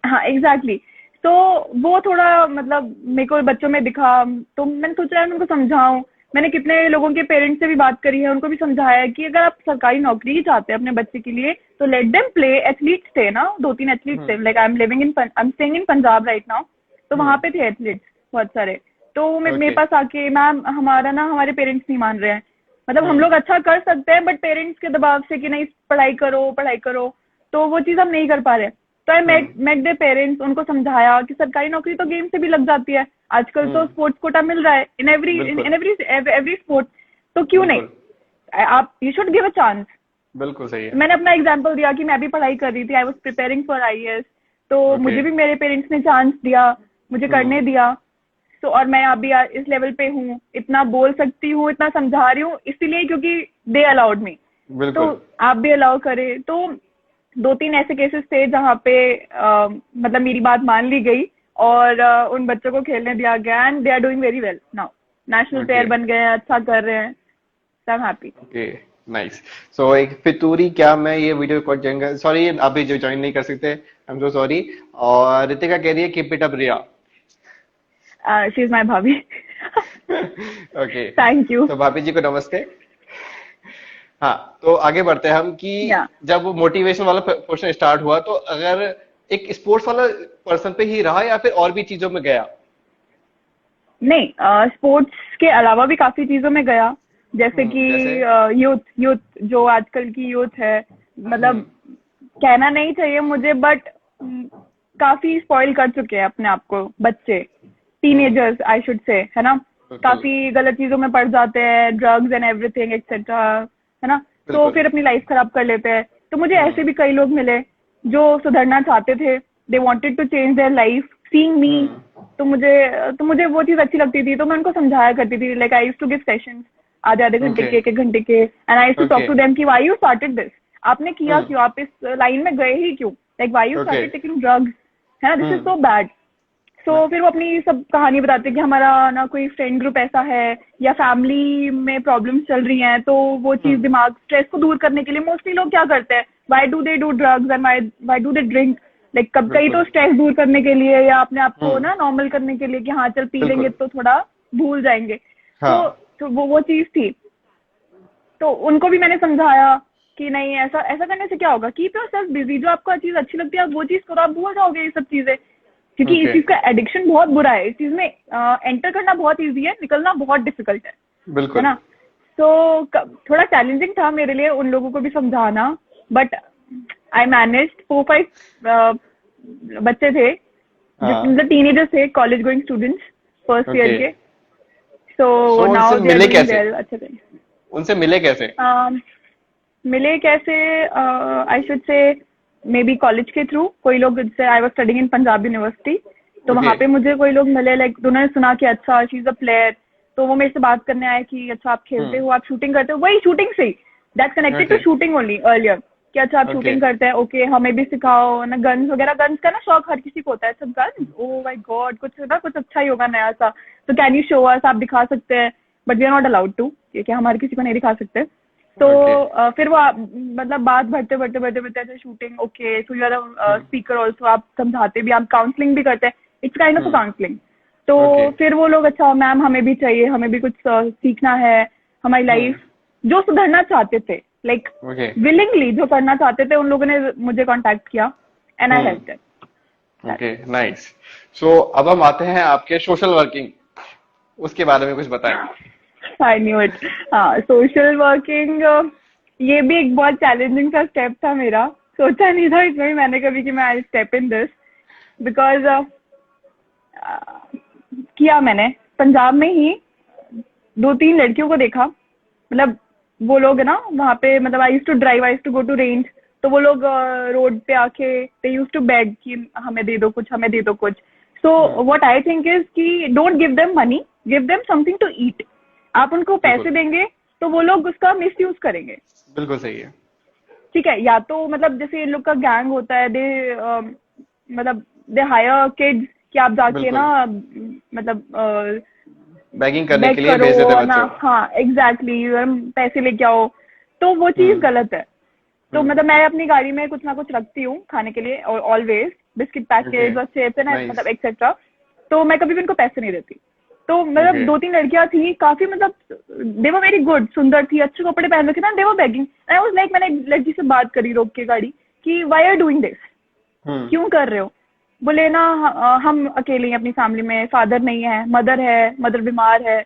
[SPEAKER 2] हाँ एग्जैक्टली. तो वो थोड़ा मतलब मेरे को बच्चों में दिखा, तो मैंने सोचा मैं उनको समझाऊं. मैंने कितने लोगों के पेरेंट्स से भी बात करी है, उनको भी समझाया है कि अगर आप सरकारी नौकरी ही चाहते हैं अपने बच्चे के लिए तो लेट देम प्ले. एथलीट्स थे ना, 2-3 एथलीट्स थे. Like I am staying in Punjab right now. तो वहां पे थे एथलीट्स बहुत सारे. तो मेरे पास आके मैम हमारे पेरेंट्स नहीं मान रहे हैं, मतलब हम लोग अच्छा कर सकते हैं बट पेरेंट्स के दबाव से कि नहीं पढ़ाई करो, तो वो चीज हम नहीं कर पा रहे. तो आई मेट देयर पेरेंट्स, उनको समझाया कि सरकारी नौकरी तो गेम से भी लग जाती है आजकल. तो स्पोर्ट्स कोटा मिल रहा है इन एवरी स्पोर्ट, तो क्यों नहीं आप, you should give a chance.
[SPEAKER 1] बिल्कुल सही है.
[SPEAKER 2] मैंने अपना एग्जांपल दिया कि मैं भी पढ़ाई कर रही थी, I was preparing for IAS. तो मुझे भी मेरे पेरेंट्स ने चांस दिया, मुझे करने दिया. तो और मैं अभी इस लेवल पे हूँ, इतना बोल सकती हूँ, इतना समझा रही हूँ, इसीलिए क्योंकि दे अलाउड मी. तो आप भी अलाउ करें. तो 2-3 ऐसे केसेस थे जहाँ पे मतलब मेरी बात मान ली गई और उन बच्चों को खेलने दिया गया and they are doing very well now. National player बन गए हैं, अच्छा कर रहे हैं, सब हैप्पी.
[SPEAKER 1] Okay nice. सो एक फितूरी, क्या मैं ये वीडियो रिकॉर्ड जाएंगे, सॉरी अभी जो ज्वाइन नहीं कर सकते, आई एम सो सॉरी. और रितिका कह रही है keep it up Riya.
[SPEAKER 2] She is my bhabhi.
[SPEAKER 1] Okay,
[SPEAKER 2] thank you.
[SPEAKER 1] तो भाभी जी को नमस्ते। हाँ, तो आगे बढ़ते हैं हम कि
[SPEAKER 2] या
[SPEAKER 1] जब मोटिवेशन वाला पोर्शन स्टार्ट हुआ तो अगर एक स्पोर्ट्स वाला पर्सन पे ही रहा या फिर और भी चीजों में गया?
[SPEAKER 2] नहीं, स्पोर्ट्स के अलावा भी काफी चीजों में गया, जैसे कि
[SPEAKER 1] जैसे?
[SPEAKER 2] यूथ यूथ जो आजकल की यूथ है, मतलब
[SPEAKER 1] हम्म।
[SPEAKER 2] कहना नहीं चाहिए मुझे, बट काफी स्पॉइल कर चुके हैं अपने आप को बच्चे,
[SPEAKER 1] हम्म।
[SPEAKER 2] टीनेजर्स आई शुड से, है ना।
[SPEAKER 1] बिल्कुल।
[SPEAKER 2] काफी गलत चीजों में पड़ जाते हैं, ड्रग्स एंड एवरीथिंग एक्सेट्रा, है ना। तो
[SPEAKER 1] बिल्कुल।
[SPEAKER 2] फिर अपनी लाइफ खराब कर लेते हैं। तो मुझे ऐसे
[SPEAKER 1] हम्म।
[SPEAKER 2] भी कई लोग मिले जो सुधरना चाहते थे, they wanted to change their life, seeing me.
[SPEAKER 1] Hmm.
[SPEAKER 2] तो मुझे वो चीज अच्छी लगती थी, तो मैं उनको समझाया करती थी, like I used to give sessions आधे आधे घंटे
[SPEAKER 1] ओके।
[SPEAKER 2] के, एक एक घंटे के, and I used to talk
[SPEAKER 1] okay.
[SPEAKER 2] To them कि व्हाई यू स्टार्टेड दिस, आपने किया
[SPEAKER 1] हम्म।
[SPEAKER 2] क्यों, आप इस लाइन में गए ही क्यों, like why you
[SPEAKER 1] okay.
[SPEAKER 2] Started taking drugs, है ना, this is
[SPEAKER 1] hmm.
[SPEAKER 2] So bad. So फिर वो अपनी सब कहानी बताते कि हमारा ना कोई फ्रेंड ग्रुप ऐसा है, या फैमिली में प्रॉब्लम्स चल रही हैं, तो वो चीज
[SPEAKER 1] हम्म।
[SPEAKER 2] दिमाग स्ट्रेस को दूर करने के लिए मोस्टली लोग क्या करते हैं, why do they do drugs and why do they drink, like कब कहीं तो
[SPEAKER 1] बिल्कुल।
[SPEAKER 2] स्ट्रेस दूर करने के लिए, या अपने आप को
[SPEAKER 1] हम्म।
[SPEAKER 2] ना नॉर्मल करने के लिए कि हाँ चल पी लेंगे
[SPEAKER 1] बिल्कुल।
[SPEAKER 2] तो थोड़ा भूल जाएंगे। तो,
[SPEAKER 1] हाँ।
[SPEAKER 2] तो वो चीज थी। तो उनको भी मैंने समझाया कि नहीं, ऐसा ऐसा करने से क्या होगा, कीप योर सेल्फ बिजी, जो आपको चीज अच्छी लगती है आप वो चीज करो, आप भूल जाओगे ये सब चीजें, क्योंकि इस
[SPEAKER 1] ओके।
[SPEAKER 2] चीज का एडिक्शन बहुत बुरा है। इस चीज में एंटर करना बहुत इजी है, निकलना बहुत डिफिकल्ट है
[SPEAKER 1] बिल्कुल।
[SPEAKER 2] ना। तो थोड़ा चैलेंजिंग था मेरे लिए उन लोगों को भी समझाना, बट आई मैनेज्ड। 4-5 बच्चे थे, जो
[SPEAKER 1] हाँ।
[SPEAKER 2] मतलब टीनेजर्स थे, college going students, first year
[SPEAKER 1] okay.
[SPEAKER 2] के। सो
[SPEAKER 1] सो उनसे
[SPEAKER 2] नाउ दे आर
[SPEAKER 1] मिले
[SPEAKER 2] डूइंग
[SPEAKER 1] कैसे?
[SPEAKER 2] वेल, अच्छे से।
[SPEAKER 1] उनसे मिले कैसे?
[SPEAKER 2] मिले कैसे, I should say may be college के थ्रू, कोई लोग से, I was studying in Punjab university, तो
[SPEAKER 1] ओके।
[SPEAKER 2] वहाँ पे मुझे कोई लोग मिले, लाइक उन्होंने सुना कि अच्छा शी इज अ प्लेयर, तो वो मेरे से बात करने आए कि अच्छा आप खेलते हो,
[SPEAKER 1] हम्म।
[SPEAKER 2] आप शूटिंग करते हो, वही शूटिंग से ही, that's connected to
[SPEAKER 1] okay.
[SPEAKER 2] Shooting only earlier, कि अच्छा आप
[SPEAKER 1] ओके।
[SPEAKER 2] शूटिंग करते हैं, ओके हमें भी सिखाओ ना, गन्स वगैरह, गन्स का ना शौक हर किसी को होता है, सब गन्स, ओ माय गॉड, कुछ ना कुछ अच्छा ही होगा नया सा, तो कैन यू शो अस, आप दिखा सकते हैं, but we are not allowed to, क्योंकि हम हर किसी को नहीं दिखा सकते। तो
[SPEAKER 1] ओके।
[SPEAKER 2] फिर वो मतलब बात बढ़ते बढ़ते बढ़ते बढ़ते ऐसे shooting, okay so you are
[SPEAKER 1] hmm.
[SPEAKER 2] Speaker also, आप समझाते भी, आप काउंसलिंग भी करते हैं, it's kind of
[SPEAKER 1] hmm.
[SPEAKER 2] Counselling. तो
[SPEAKER 1] ओके।
[SPEAKER 2] फिर वो लोग, अच्छा मैम हमें भी चाहिए, हमें भी कुछ सीखना है, हमारी
[SPEAKER 1] हम्म।
[SPEAKER 2] लाइफ, जो सुधरना चाहते थे, लाइक
[SPEAKER 1] ओके।
[SPEAKER 2] विलिंगली जो करना चाहते थे, उन लोगों ने मुझे कांटेक्ट किया, and I
[SPEAKER 1] hmm.
[SPEAKER 2] Help them.
[SPEAKER 1] Okay, nice. So अब हम आते हैं आपके सोशल वर्किंग, उसके बारे में कुछ बताएं।
[SPEAKER 2] I knew it. हाँ, सोशल वर्किंग, ये भी एक बहुत चैलेंजिंग सा स्टेप था मेरा, सोचा नहीं था इसमें भी मैंने कभी कि मैं आई स्टेप इन दिस, बिकॉज किया मैंने पंजाब में ही, 2-3 लड़कियों को देखा, मतलब वो लोग है ना वहाँ पे, मतलब I use to drive, I use to go to range, तो वो लोग रोड पे आके दे यूज टू बेग कि हमें दे दो कुछ, हमें दे दो कुछ। So what I think is कि don't give them money, give them something to eat. आप उनको पैसे
[SPEAKER 1] बिल्कुल।
[SPEAKER 2] देंगे तो वो लोग उसका मिस यूज करेंगे,
[SPEAKER 1] बिल्कुल सही है।
[SPEAKER 2] ठीक है। या तो मतलब जैसे इन लोग का गैंग होता है, दे मतलब दे हायर किड्स कि आप जाके ना
[SPEAKER 1] बिल्कुल।
[SPEAKER 2] मतलब
[SPEAKER 1] बैगिंग करने
[SPEAKER 2] बेग
[SPEAKER 1] के लिए
[SPEAKER 2] करो
[SPEAKER 1] भेज देते हैं
[SPEAKER 2] ना,
[SPEAKER 1] बच्चों को।
[SPEAKER 2] हाँ एग्जैक्टली, पैसे लेके आओ, तो वो चीज
[SPEAKER 1] हम्म।
[SPEAKER 2] गलत है। तो
[SPEAKER 1] हम्म।
[SPEAKER 2] मतलब मैं अपनी गाड़ी में कुछ ना कुछ रखती हूँ खाने के लिए, और ऑलवेज बिस्किट
[SPEAKER 1] ओके।
[SPEAKER 2] पैकेज और चिप्स एंड
[SPEAKER 1] नाइस।
[SPEAKER 2] मतलब एक्सेट्रा, तो मैं कभी भी उनको पैसे नहीं देती। तो मतलब
[SPEAKER 1] ओके।
[SPEAKER 2] 2-3 लड़कियां थी काफी, मतलब दे वर वेरी गुड, सुंदर थी, अच्छे कपड़े पहन रखे ना, दे वर बेगिंग, आई वाज लाइक, मैंने एक लड़की से बात करी रोक के गाड़ी कि व्हाई आर डूइंग दिस,
[SPEAKER 1] हम्म।
[SPEAKER 2] क्यों कर रहे हो। बोले ना हम अकेले हैं अपनी फैमिली में, फादर नहीं है, मदर बीमार है,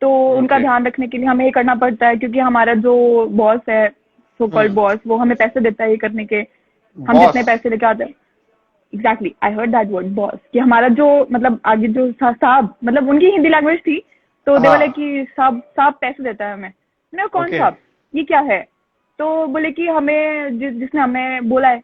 [SPEAKER 2] तो उनका
[SPEAKER 1] ओके।
[SPEAKER 2] ध्यान रखने के लिए हमें ये करना पड़ता है, क्योंकि हमारा जो बॉस है, सो कॉल्ड
[SPEAKER 1] हम्म।
[SPEAKER 2] बॉस, वो हमें पैसे देता है ये करने के, हम
[SPEAKER 1] बॉस?
[SPEAKER 2] जितने पैसे लेके आते हैं। Exactly, I heard that word boss, कि हमारा जो मतलब आगे जो साहब, मतलब उनकी हिंदी लैंग्वेज थी, तो दे बोले
[SPEAKER 1] हाँ।
[SPEAKER 2] कि साहब साहब पैसे देता है हमें। मैंने कहा, कौन
[SPEAKER 1] ओके।
[SPEAKER 2] साहब, ये क्या है। तो बोले कि हमें जिसने हमें बोला है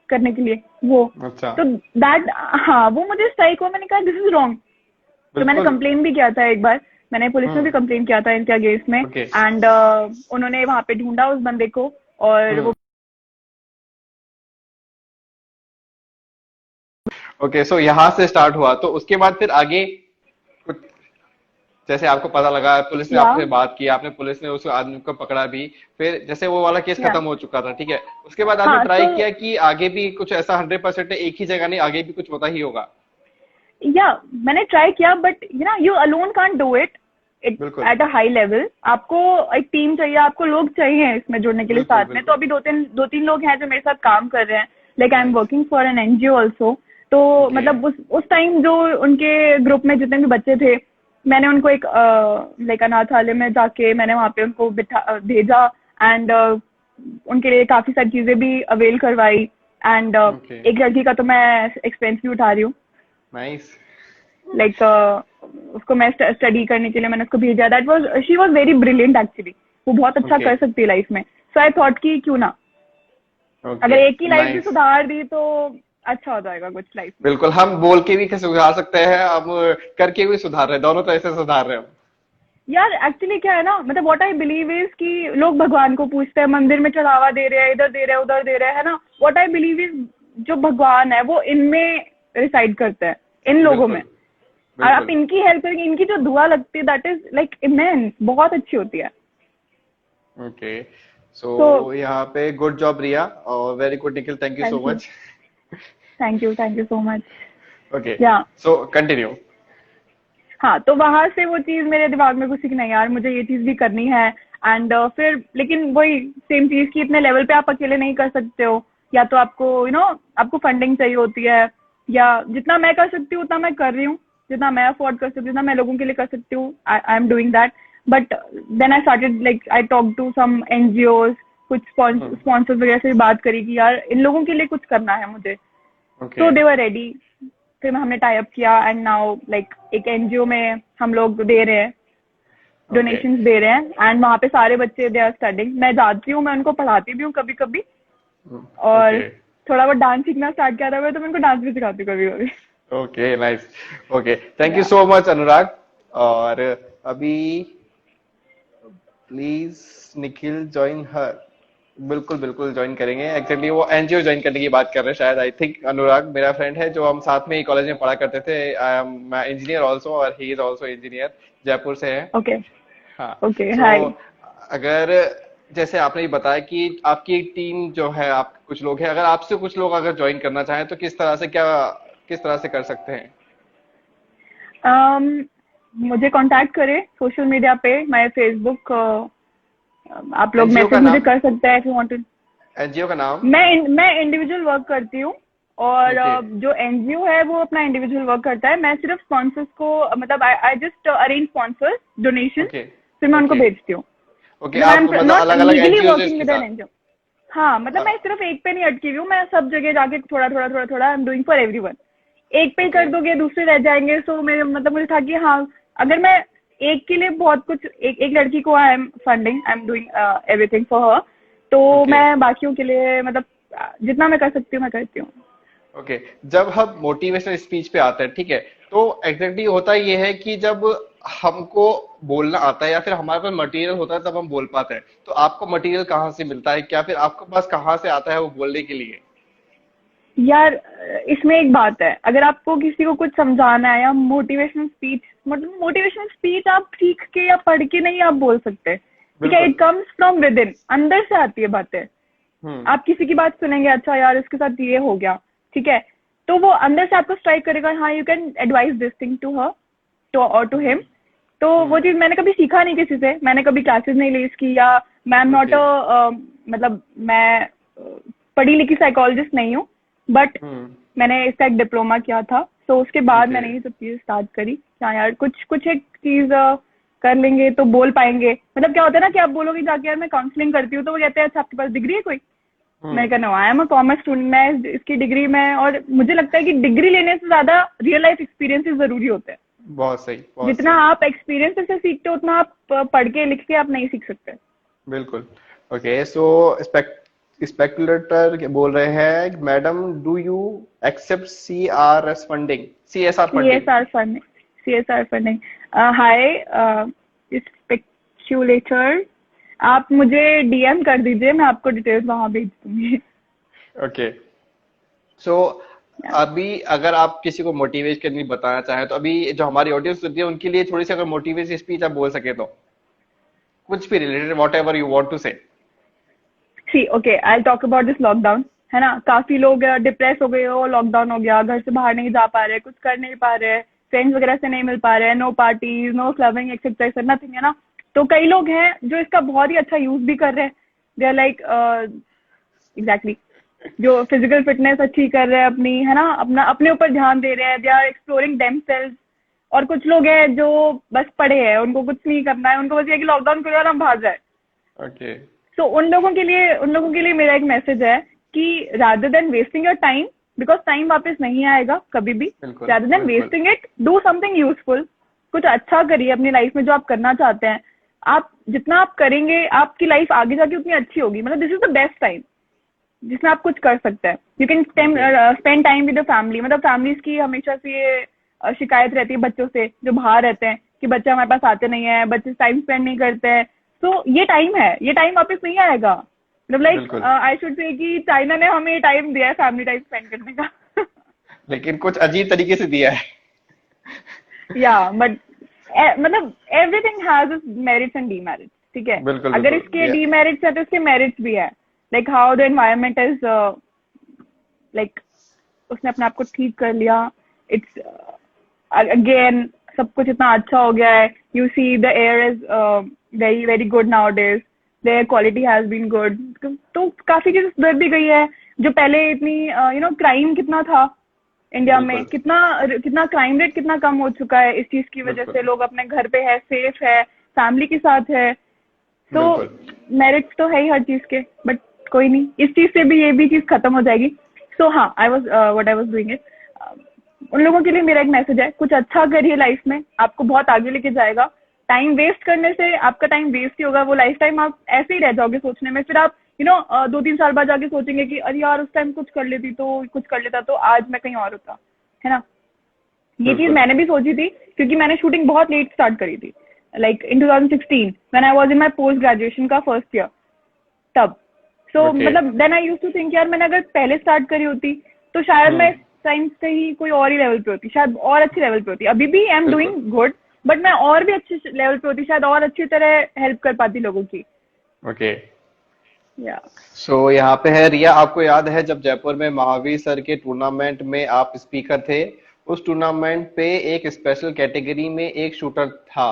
[SPEAKER 2] करने के लिए, वो।
[SPEAKER 1] अच्छा।
[SPEAKER 2] तो दैट, हाँ वो मुझे स्ट्राइक हुआ, मैंने कहा दिस इज रॉन्ग। तो मैंने
[SPEAKER 1] बिल्कुल।
[SPEAKER 2] कंप्लेन भी किया था एक बार, मैंने पुलिस में भी
[SPEAKER 1] हम्म।
[SPEAKER 2] कंप्लेन किया था इनके अगेंस्ट में,
[SPEAKER 1] ओके।
[SPEAKER 2] एंड उन्होंने वहां पे ढूंढा उस बंदे को, और
[SPEAKER 1] हम्म।
[SPEAKER 2] वो
[SPEAKER 1] ओके, सो यहाँ से स्टार्ट हुआ, तो उसके बाद फिर आगे कुछ, जैसे आपको पता लगा, पुलिस ने
[SPEAKER 2] या
[SPEAKER 1] आपसे बात की, आपने, पुलिस ने उस आदमी को पकड़ा भी, फिर जैसे वो वाला केस
[SPEAKER 2] या
[SPEAKER 1] खत्म हो चुका था, ठीक है, उसके बाद आपने
[SPEAKER 2] हाँ
[SPEAKER 1] ट्राई
[SPEAKER 2] तो
[SPEAKER 1] किया कि आगे भी कुछ ऐसा 100% एक ही जगह नहीं, आगे भी कुछ होता ही होगा?
[SPEAKER 2] या मैंने ट्राई किया, but you know you alone can't do it,
[SPEAKER 1] बिल्कुल
[SPEAKER 2] एट अ हाई लेवल। आपको एक टीम चाहिए, आपको लोग चाहिए इसमें जुड़ने के लिए
[SPEAKER 1] बिल्कुल
[SPEAKER 2] साथ में। तो
[SPEAKER 1] बिल्कुल।
[SPEAKER 2] अभी दो तीन लोग हैं जो मेरे साथ काम कर रहे हैं। Like I M
[SPEAKER 1] nice.
[SPEAKER 2] Working for an NGO also. तो
[SPEAKER 1] ओके
[SPEAKER 2] मतलब उस टाइम जो उनके ग्रुप में जितने भी बच्चे थे, मैंने उनको एक लाइक अनाथालय में जाके मैंने वहाँ पे उनको भेजा। एंड उनके लिए काफी सारी चीजें भी अवेल करवाई। And
[SPEAKER 1] okay.
[SPEAKER 2] एक लड़की का तो मैं एक्सपेंस भी उठा रही हूँ।
[SPEAKER 1] नाइस।
[SPEAKER 2] लाइक उसको मैं स्टडी करने के लिए मैंने उसको भेजा। That was she was very brilliant actually. वो बहुत अच्छा
[SPEAKER 1] ओके
[SPEAKER 2] कर सकती है लाइफ में। सो आई थॉट कि क्यों ना, अगर
[SPEAKER 1] ओके।
[SPEAKER 2] एक की लाइफ भी
[SPEAKER 1] नाइस।
[SPEAKER 2] सुधार दी तो अच्छा हो जाएगा कुछ लाइफ में।
[SPEAKER 1] बिल्कुल, हम बोल के भी सुधार सकते हैं, हम करके भी सुधार रहे हैं, दोनों तरह से सुधार रहे हैं हम।
[SPEAKER 2] यार एक्चुअली क्या है ना, मतलब व्हाट आई बिलीव इज कि लोग भगवान को पूछते हैं, मंदिर में चढ़ावा दे रहे हैं, इधर दे रहे हैं, उधर दे रहे हैं, है ना। व्हाट आई बिलीव इज जो भगवान है वो इनमें रिसाइड करते हैं, इन लोगों में।
[SPEAKER 1] बिल्कुल
[SPEAKER 2] और आप
[SPEAKER 1] बिल्कुल।
[SPEAKER 2] इनकी हेल्प करेंगे, इनकी जो दुआ लगती है दैट इज लाइक इमेंस, बहुत अच्छी होती है।
[SPEAKER 1] ओके।
[SPEAKER 2] तो
[SPEAKER 1] सो यहाँ पे गुड जॉब रिया, और very good Nikhil, thank you so
[SPEAKER 2] thank you,
[SPEAKER 1] much.
[SPEAKER 2] Thank you so much.
[SPEAKER 1] Okay.
[SPEAKER 2] या
[SPEAKER 1] सो कंटिन्यू।
[SPEAKER 2] हाँ, तो वहां से वो चीज मेरे दिमाग में घुसी कि नहीं यार, मुझे ये चीज भी करनी है। एंड फिर लेकिन वही सेम चीज की इतने लेवल पे आप अकेले नहीं कर सकते हो। या तो आपको आपको फंडिंग चाहिए होती है, या जितना मैं कर सकती हूँ उतना मैं कर रही हूँ, जितना मैं अफोर्ड कर सकती हूँ, जितना मैं लोगों के लिए कर सकती हूँ, I am doing that. But then I started like I talk to some NGOs, कुछ स्पॉन्सर्स वगैरह से भी बात करी कि यार इन लोगों के लिए कुछ करना है मुझे।
[SPEAKER 1] ओके
[SPEAKER 2] तो दे वर रेडी। फिर हमने टाई अप किया एंड नाउ लाइक एक एनजीओ में हम लोग दे रहे हैं,
[SPEAKER 1] ओके
[SPEAKER 2] डोनेशंस दे रहे हैं। एंड वहाँ पे सारे बच्चे दे आर स्टडिंग। मैं जाती हूँ, मैं उनको पढ़ाती भी हूँ कभी कभी। और
[SPEAKER 1] ओके
[SPEAKER 2] थोड़ा बहुत डांस सीखना स्टार्ट किया था मैं, तो मैं उनको डांस भी सिखाती हूँ कभी कभी।
[SPEAKER 1] Okay. Nice. Okay, thank you
[SPEAKER 2] या
[SPEAKER 1] सो मच अनुराग। और अभी प्लीज निखिल ज्वाइन हर। बिल्कुल बिल्कुल ज्वाइन करेंगे। एक्चुअली वो एनजीओ ज्वाइन करने की बात कर रहे हैं शायद। आई थिंक अनुराग मेरा फ्रेंड है, जो हम साथ में ही कॉलेज में पढ़ा करते थे। आई एम इंजीनियर ऑल्सो, और he is also engineer, Jaipur से है।
[SPEAKER 2] ओके
[SPEAKER 1] हाँ।
[SPEAKER 2] ओके
[SPEAKER 1] सो
[SPEAKER 2] हाय।
[SPEAKER 1] अगर जैसे आपने ये बताया कि आपकी टीम जो है, आप कुछ लोग हैं, अगर आपसे कुछ लोग अगर ज्वाइन करना चाहें तो किस तरह से, क्या किस तरह से कर सकते हैं?
[SPEAKER 2] मुझे कांटेक्ट करें सोशल मीडिया पे, मैं फेसबुक, आप लोग
[SPEAKER 1] एनजीओ का
[SPEAKER 2] मैसेज मुझे
[SPEAKER 1] नाम?
[SPEAKER 2] कर सकते हैं if you want to.
[SPEAKER 1] NGO का नाम?
[SPEAKER 2] मैं इंडिविजुअल वर्क करती हूँ। और
[SPEAKER 1] ओके
[SPEAKER 2] जो एनजीओ है वो अपना इंडिविजुअल वर्क करता है। मैं सिर्फ स्पॉन्सर्स को, मतलब I just arrange sponsors donation,
[SPEAKER 1] okay
[SPEAKER 2] फिर मैं उनको
[SPEAKER 1] ओके
[SPEAKER 2] भेजती हूँ।
[SPEAKER 1] ओके।
[SPEAKER 2] मतलब आई
[SPEAKER 1] आप
[SPEAKER 2] एम
[SPEAKER 1] मतलब
[SPEAKER 2] नॉट
[SPEAKER 1] अलग अलग
[SPEAKER 2] लीगली
[SPEAKER 1] एनजीओ
[SPEAKER 2] वर्किंग
[SPEAKER 1] के
[SPEAKER 2] विद एन
[SPEAKER 1] साथ?
[SPEAKER 2] एनजीओ। हाँ, मतलब मैं सिर्फ एक पे नहीं अटकी हुई हूँ, मैं सब जगह जाके थोड़ा थोड़ा थोड़ा थोड़ा आई एम डूइंग फॉर एवरीवन। एक पे ही
[SPEAKER 1] ओके
[SPEAKER 2] कर दोगे दूसरे रह जाएंगे। सो मेरे मतलब मुझे था कि हाँ, अगर मैं एक के लिए बहुत कुछ, एक लड़की को I am funding, I am doing everything for her. तो
[SPEAKER 1] ओके
[SPEAKER 2] मैं बाकियों के लिए मतलब जितना मैं कर सकती हूँ मैं करती हूँ।
[SPEAKER 1] ओके। जब हम मोटिवेशनल स्पीच पे आते हैं, ठीक है, तो एग्जैक्टली होता ये है कि जब हमको बोलना आता है या फिर हमारे पास मटेरियल होता है तब हम बोल पाते हैं। तो आपको मटेरियल कहाँ से मिलता है, क्या फिर आपके पास कहाँ से आता है वो बोलने के लिए?
[SPEAKER 2] यार इसमें एक बात है, अगर आपको किसी को कुछ समझाना है या मोटिवेशनल स्पीच, मतलब मोटिवेशनल स्पीच आप सीख के या पढ़ के नहीं आप बोल सकते। ठीक है,
[SPEAKER 1] बिल्कुल।
[SPEAKER 2] It comes from with in, अंदर से आती है बातें।
[SPEAKER 1] हम्म।
[SPEAKER 2] आप किसी की बात सुनेंगे, अच्छा यार इसके साथ ये हो गया, ठीक है, तो वो अंदर से आपको स्ट्राइक करेगा, हाँ you can advise this thing to her, to और टू हिम। तो वो
[SPEAKER 1] हम्म।
[SPEAKER 2] चीज मैंने कभी सीखा नहीं किसी से, मैंने कभी क्लासेस नहीं ली इसकी, या मैं एम नॉट
[SPEAKER 1] ओके।
[SPEAKER 2] अ, मतलब मैं पढ़ी लिखी साइकोलॉजिस्ट नहीं हूँ। बट
[SPEAKER 1] हम्म।
[SPEAKER 2] मैंने इसका एक डिप्लोमा किया था, तो उसके बाद
[SPEAKER 1] ओके।
[SPEAKER 2] मैंने ये सब चीजें स्टार्ट करी। हाँ यार, कुछ कुछ एक चीज कर लेंगे तो बोल पाएंगे। मतलब क्या होता है ना कि आप बोलोगे जाके यार मैं काउंसलिंग करती हूँ, तो वो कहते हैं अच्छा आपके पास डिग्री है कोई? मैंने
[SPEAKER 1] हम्म।
[SPEAKER 2] कहा no, I am a commerce student, मैं इसकी डिग्री में। और मुझे लगता है कि डिग्री लेने से ज्यादा रियल लाइफ एक्सपीरियंसेस जरूरी होते हैं।
[SPEAKER 1] बहुत सही, बहुत
[SPEAKER 2] जितना
[SPEAKER 1] सही।
[SPEAKER 2] आप एक्सपीरियंस से सीखते हो उतना आप पढ़ के लिख के आप नहीं सीख सकते।
[SPEAKER 1] बिल्कुल। ओके। सो स्पेकुलेटर बोल रहे हैं, madam do you accept C R S funding, C S R funding?
[SPEAKER 2] CSR funding, CSR funding. Hi speculator, आप मुझे डीएम कर दीजिए, मैं आपको डिटेल्स वहां भेज दूंगी।
[SPEAKER 1] ओके। सो अभी अगर आप किसी को मोटिवेट करने बताना चाहें, तो अभी जो हमारी ऑडियंस होती है उनके लिए थोड़ी सी अगर मोटिवेशन स्पीच आप बोल सके तो, कुछ भी related, whatever you want to say.
[SPEAKER 2] See okay, I talk about this lockdown. है ना, काफी लोग डिप्रेस हो गए हो, लॉकडाउन हो गया, घर से बाहर नहीं जा पा रहे, कुछ कर नहीं पा रहे, फ्रेंड्स वगैरह से नहीं मिल पा रहे हैं, no parties, no clubbing etcetera, nothing, है ना। तो कई लोग हैं जो इसका बहुत ही अच्छा यूज भी कर रहे हैं। दे आर लाइक एग्जैक्टली, जो फिजिकल फिटनेस अच्छी कर रहे हैं अपनी, है ना, अपना अपने ऊपर ध्यान दे रहे हैं, दे आर एक्सप्लोरिंग देमसेल्व्स। और कुछ लोग हैं जो बस पड़े हैं, उनको कुछ नहीं करना है, उनको बस ये कि लॉकडाउन खुल और हम बाहर जाए।
[SPEAKER 1] ओके।
[SPEAKER 2] तो उन लोगों के लिए मेरा एक मैसेज है कि rather than wasting your time, because time वापस नहीं आएगा कभी भी, rather than wasting it, do something useful. कुछ अच्छा करिए अपनी लाइफ में जो आप करना चाहते हैं। आप जितना आप करेंगे आपकी लाइफ आगे जाके उतनी अच्छी होगी। मतलब this is the best time जिसमें आप कुछ कर सकते हैं। You can spend time with the family. मतलब फैमिलीज की हमेशा से ये शिकायत रहती है बच्चों से जो बाहर रहते हैं कि बच्चे हमारे पास आते नहीं है, बच्चे टाइम स्पेंड नहीं करते हैं। तो ये टाइम है, ये टाइम वापस नहीं आएगा। मतलब लाइक आई शुड से कि चाइना ने हमें ये टाइम दिया है फैमिली टाइम स्पेंड करने का।
[SPEAKER 1] लेकिन कुछ अजीब तरीके से दिया है।
[SPEAKER 2] या बट मतलब everything has its merits and demerits, ठीक है।
[SPEAKER 1] बिल्कुल,
[SPEAKER 2] अगर इसके डीमेरिट्स है तो इसके मेरिट्स भी है। Like how the environment is like, उसने अपने आप को ठीक कर लिया। इट्स अगेन सब कुछ इतना अच्छा हो गया है। You see the air is very very good nowadays, the air quality has been good. तो काफी चीजें सुधर भी गई है। जो पहले इतनी यू नो क्राइम कितना था इंडिया में, कितना क्राइम रेट कितना कम हो चुका है इस चीज की वजह से। लोग अपने घर पे है, सेफ है, फैमिली के साथ है। तो मेरिट्स तो है ही हर चीज के, बट कोई नहीं, इस चीज से भी ये भी चीज खत्म हो जाएगी। सो हाँ, आई वाज डूइंग इट। उन लोगों के लिए मेरा एक मैसेज है, कुछ अच्छा करिए लाइफ में, आपको बहुत आगे लेके जाएगा। टाइम वेस्ट करने से आपका टाइम वेस्ट ही होगा। वो लाइफ टाइम आप ऐसे ही रह जाओगे सोचने में। फिर आप 2-3 साल बाद जाके सोचेंगे कि अरे यार उस टाइम कुछ कर लेती तो, कुछ कर लेता तो आज मैं कहीं और होता, है ना। ये चीज मैंने भी सोची थी क्योंकि मैंने शूटिंग बहुत लेट स्टार्ट करी थी, like in 2016 when I was in my post graduation का फर्स्ट ईयर, तब। सो मतलब then I used to think यार मैंने अगर पहले स्टार्ट करी होती तो शायद मैं टाइम से ही कोई और ही लेवल पे होती, शायद और अच्छी लेवल पे होती। अभी भी आई एम डूइंग गुड, बट मैं और भी अच्छे लेवल पे होती, शायद और अच्छी तरह हेल्प कर पाती लोगों की।
[SPEAKER 1] ओके।
[SPEAKER 2] या
[SPEAKER 1] सो यहाँ पे है रिया, आपको याद है जब जयपुर में महावीर सर के टूर्नामेंट में आप स्पीकर थे, उस टूर्नामेंट पे एक स्पेशल कैटेगरी में एक शूटर था।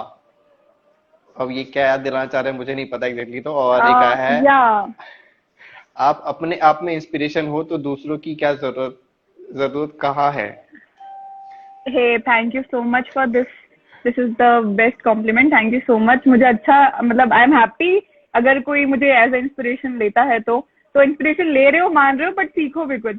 [SPEAKER 1] अब ये क्या याद दिलाना चाह रहे हैं मुझे नहीं पता एग्जैक्टली। तो और एक है आप अपने आप में इंस्पिरेशन हो तो दूसरों की क्या जरूरत कहाँ है।
[SPEAKER 2] Hey thank you so much for this is the best compliment, thank you so much. मुझे अच्छा, मतलब आई एम हैप्पी अगर कोई मुझे एज ए इंस्पिरेशन लेता है तो इंस्पिरेशन ले रहे हो, मान रहे हो, बट सीखो भी कुछ।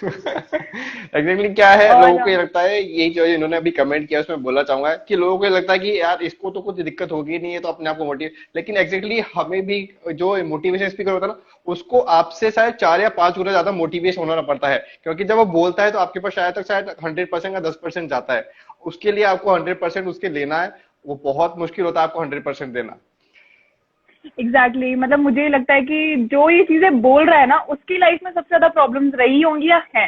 [SPEAKER 1] एग्जैक्टली क्या है, लोगों को ये लगता है, यही जो इन्होंने अभी कमेंट किया उसमें बोलना चाहूंगा कि लोगों को ये लगता है कि यार इसको तो कुछ दिक्कत होगी नहीं है तो अपने आप को मोटिवेट, लेकिन एग्जैक्टली हमें भी जो मोटिवेशन स्पीकर होता है ना, उसको आपसे शायद 4 या 5 गुना ज्यादा मोटिवेट होना पड़ता है। क्योंकि जब वो बोलता है तो आपके पास शायद 100% का 10% जाता है। उसके लिए आपको 100% उसके लेना है, वो बहुत मुश्किल होता है आपको 100% देना।
[SPEAKER 2] एग्जैक्टली मतलब मुझे लगता है कि जो ये चीजें बोल रहा है ना, उसकी लाइफ में सबसे ज्यादा प्रॉब्लम्स रही होंगी या है,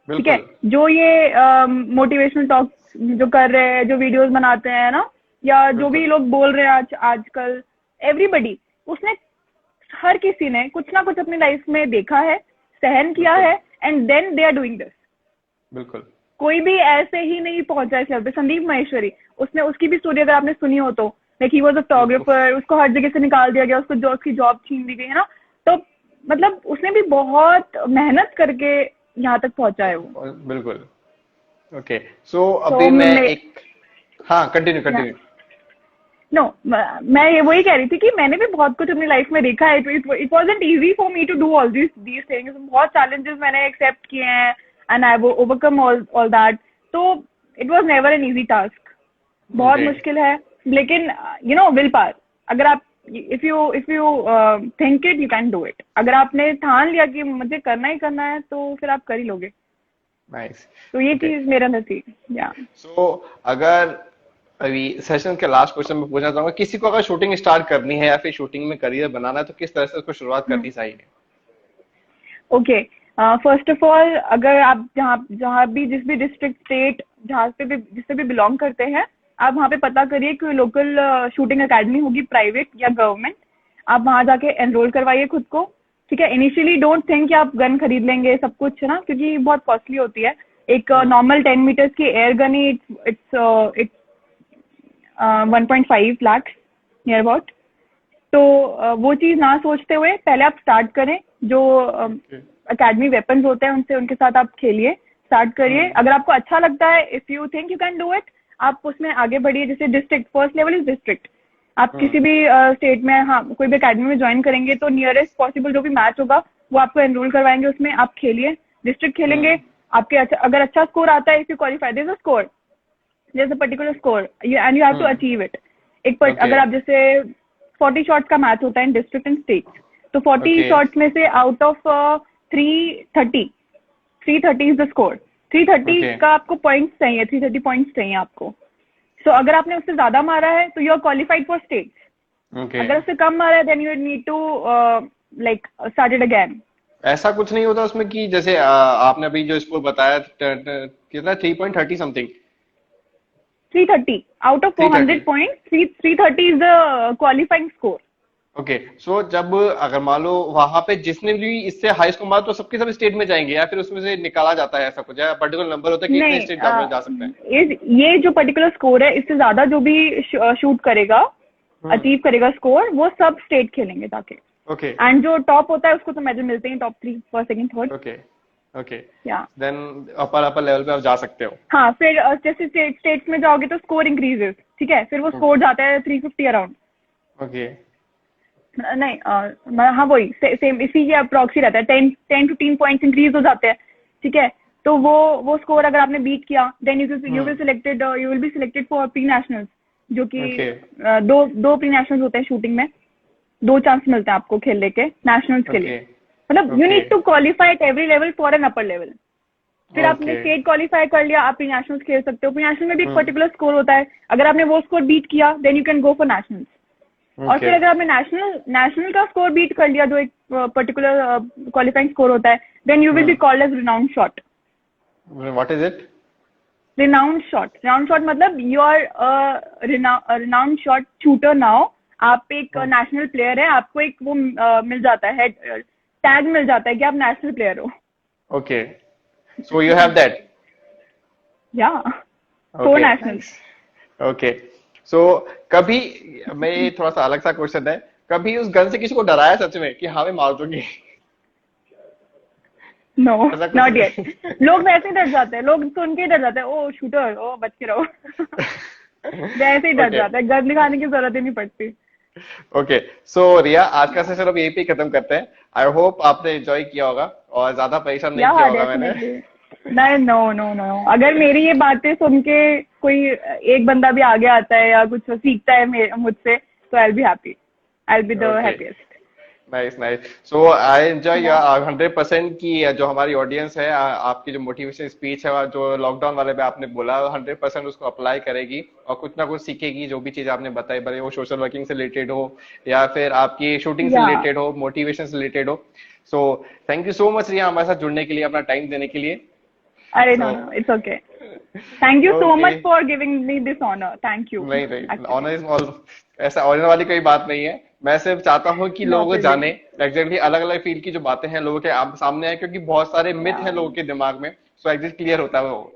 [SPEAKER 2] ठीक है। जो ये मोटिवेशनल टॉक जो कर रहे हैं, जो वीडियोस बनाते हैं ना, या जो भी लोग बोल रहे हैं आजकल, एवरीबडी, उसने हर किसी ने कुछ ना कुछ अपनी लाइफ में देखा है, सहन किया है, and then they are doing this.
[SPEAKER 1] बिल्कुल।
[SPEAKER 2] कोई भी ऐसे ही नहीं पहुंचा है पे। संदीप महेश्वरी, उसकी भी स्टोरी अगर आपने सुनी हो तो, like he was a photographer, उसको हर जगह से निकाल दिया गया, उसको उसकी जॉब छीन दी गई, है ना। तो मतलब उसने भी बहुत मेहनत करके यहाँ तक पहुंचा है वो।
[SPEAKER 1] बिल्कुल। ओके, सो अभी मैं एक, हाँ कंटिन्यू।
[SPEAKER 2] नो, मैं ये वही कह रही थी कि मैंने भी बहुत कुछ अपनी लाइफ में देखा है। It wasn't easy for me to do all these things. बहुत चैलेंजेस मैंने एक्सेप्ट किए हैं and I overcome all that. तो it was never an easy task, बहुत मुश्किल है, लेकिन यू नो विल पावर। अगर आप if you think it you can do it. अगर आपने ठान लिया कि मुझे करना ही करना है तो फिर आप कर ही लोगे।
[SPEAKER 1] नाइस।
[SPEAKER 2] तो ये चीज मेरे अंदर थी। या
[SPEAKER 1] सो अगर अभी सेशन के लास्ट क्वेश्चन में पूछना चाहूंगा, किसी को अगर शूटिंग स्टार्ट करनी है या फिर शूटिंग में करियर बनाना है तो किस तरह से उसको शुरुआत करनी चाहिए?
[SPEAKER 2] ओके, फर्स्ट ऑफ ऑल, अगर आप जहाँ भी जिस भी डिस्ट्रिक्ट, स्टेट, जिससे भी बिलोंग करते हैं, आप वहाँ पे पता करिए कि लोकल शूटिंग एकेडमी होगी, प्राइवेट या गवर्नमेंट। आप वहाँ जाके एनरोल करवाइए खुद को, ठीक है। इनिशियली डोंट थिंक कि आप गन खरीद लेंगे सब कुछ, है ना, क्योंकि बहुत कॉस्टली होती है। एक नॉर्मल 10 मीटर्स की air gun he it's 1.5 lakh near about. तो वो चीज ना सोचते हुए पहले आप स्टार्ट करें, जो अकेडमी वेपन्स होते हैं उनसे, उनके साथ आप खेलिए, स्टार्ट करिए। अगर आपको अच्छा लगता है, if you think you can do it, आप उसमें आगे बढ़िए। जैसे district, first level is district. आप किसी भी स्टेट में, हाँ, कोई भी अकेडमी में ज्वाइन करेंगे तो नियरेस्ट पॉसिबल जो भी मैच होगा वो आपको एनरोल करवाएंगे, उसमें आप खेलिए, डिस्ट्रिक्ट खेलेंगे। आपके अगर अच्छा स्कोर आता है, if you qualify, there is a score, there is a particular score and you have to achieve it. अगर आप जैसे 40 शॉट्स का मैच होता है इन डिस्ट्रिक्ट एंड स्टेट, तो 40 शॉट्स में से out of 330 is the score. 330 का आपको पॉइंट्स चाहिए, 330 पॉइंट्स चाहिए आपको। सो अगर आपने उससे ज्यादा मारा है तो you are qualified for states. अगर उससे कम मारा है, then you need to like start it again.
[SPEAKER 3] ऐसा कुछ नहीं होता उसमें कि जैसे आपने अभी जो स्कोर बताया कितना, 3.30 something?
[SPEAKER 2] 330 out of 400 point, 330 is the qualifying score.
[SPEAKER 3] Okay, so जब अगर मान लो वहां पे जिसने भी इससे हाई स्कोर मारा तो सबके सब स्टेट में जाएंगे, या फिर उसमें से निकाला जाता है, ऐसा कुछ है? पर्टिकुलर नंबर होता है कि इतने स्टेट जा सकते हैं?
[SPEAKER 2] ये जो पर्टिकुलर स्कोर है, इससे ज्यादा जो भी शूट करेगा, अचीव करेगा स्कोर, वो सब स्टेट खेलेंगे जाके।
[SPEAKER 3] ओके।
[SPEAKER 2] एंड जो टॉप होता है उसको तो मेडल मिलते हैं, top 3, first, second, third.
[SPEAKER 3] Okay okay,
[SPEAKER 2] या
[SPEAKER 3] देन अपर लेवल पे आप जा सकते हो।
[SPEAKER 2] हाँ, फिर जैसे स्टेट्स में जाओगे तो स्कोर इंक्रीजेस, ठीक है, फिर वो स्कोर जाता है 350 अराउंड।
[SPEAKER 3] ओके।
[SPEAKER 2] नहीं, हाँ वही सेम इसी के अप्रॉक्स ही रहता है। 10-15 पॉइंट्स इंक्रीज हो जाते हैं, ठीक है। तो वो स्कोर अगर आपने बीट किया, then you will be selected for pre nationals, जो कि दो प्री नेशनल्स होते हैं शूटिंग में। 2 चांस मिलते हैं आपको खेलने के नेशनल्स के लिए। मतलब you need to qualify at every level for an upper level. फिर आपने स्टेट क्वालिफाई कर लिया, आप प्री नेशनल्स खेल सकते हो। प्री नेशनल में भी एक पर्टिकुलर स्कोर होता है, अगर आपने वो स्कोर बीट किया, then you can go for nationals. और फिर अगर आपने नेशनल का स्कोर बीट कर लिया, जो एक पर्टिकुलर क्वालिफाइंग स्कोर होता है, then you will be called as renowned shot.
[SPEAKER 3] What is it?
[SPEAKER 2] Renowned shot मतलब you are renowned shot shooter now. आप एक नेशनल प्लेयर है, आपको एक वो मिल जाता है, टैग मिल जाता है कि आप नेशनल प्लेयर हो।
[SPEAKER 3] Okay, so you have that?
[SPEAKER 2] या, 4 नेशनल्स।
[SPEAKER 3] ओके, सो कभी, मैं थोड़ा सा अलग सा क्वेश्चन है, कभी उस गन से किसी को डराया सच में कि हाँ मैं मार दूंगी?
[SPEAKER 2] No, not yet. लोग वैसे ही डर जाते हैं, लोग सुन के ही डर जाते हैं, ओ शूटर, ओ बच के रहो। वैसे ही डर जाता है, गन दिखाने की जरूरत ही नहीं पड़ती।
[SPEAKER 3] ओके, सो रिया, आज का सेशन अब यहीं पे खत्म करते हैं। आई होप आपने एंजॉय किया होगा और ज्यादा परेशान नहीं किया होगा मैंने।
[SPEAKER 2] नहीं, नो, अगर मेरी ये बातें सुन के कोई एक बंदा भी आगे आता है या कुछ सीखता है मुझसे, तो I will be happy, I will be the happiest.
[SPEAKER 3] Nice nice, so I enjoy 100% की जो हमारी ऑडियंस है, आपकी जो मोटिवेशन स्पीच है, जो लॉकडाउन वाले पे आपने बोला, 100% उसको अप्लाई करेगी और कुछ ना कुछ सीखेगी। जो भी चीज आपने बताई, भले वो सोशल वर्किंग से रिलेटेड हो या फिर आपकी शूटिंग से रिलेटेड हो, मोटिवेशन से रिलेटेड हो। So thank you so much Riya, हमारे साथ जुड़ने के लिए, अपना टाइम देने के लिए।
[SPEAKER 2] अरे no, it's okay. Thank you so much for giving me this honour. Thank you.
[SPEAKER 3] नहीं, ऑनर इज ऑल, ऐसा ऑनर वाली कोई बात नहीं है। मैं सिर्फ चाहता हूँ कि लोग जाने एग्जैक्टली अलग अलग फील्ड की जो बातें हैं लोगों के सामने आए, क्योंकि बहुत सारे मिथ हैं लोगों के दिमाग में, सो एग्जैक्ट क्लियर होता है वो।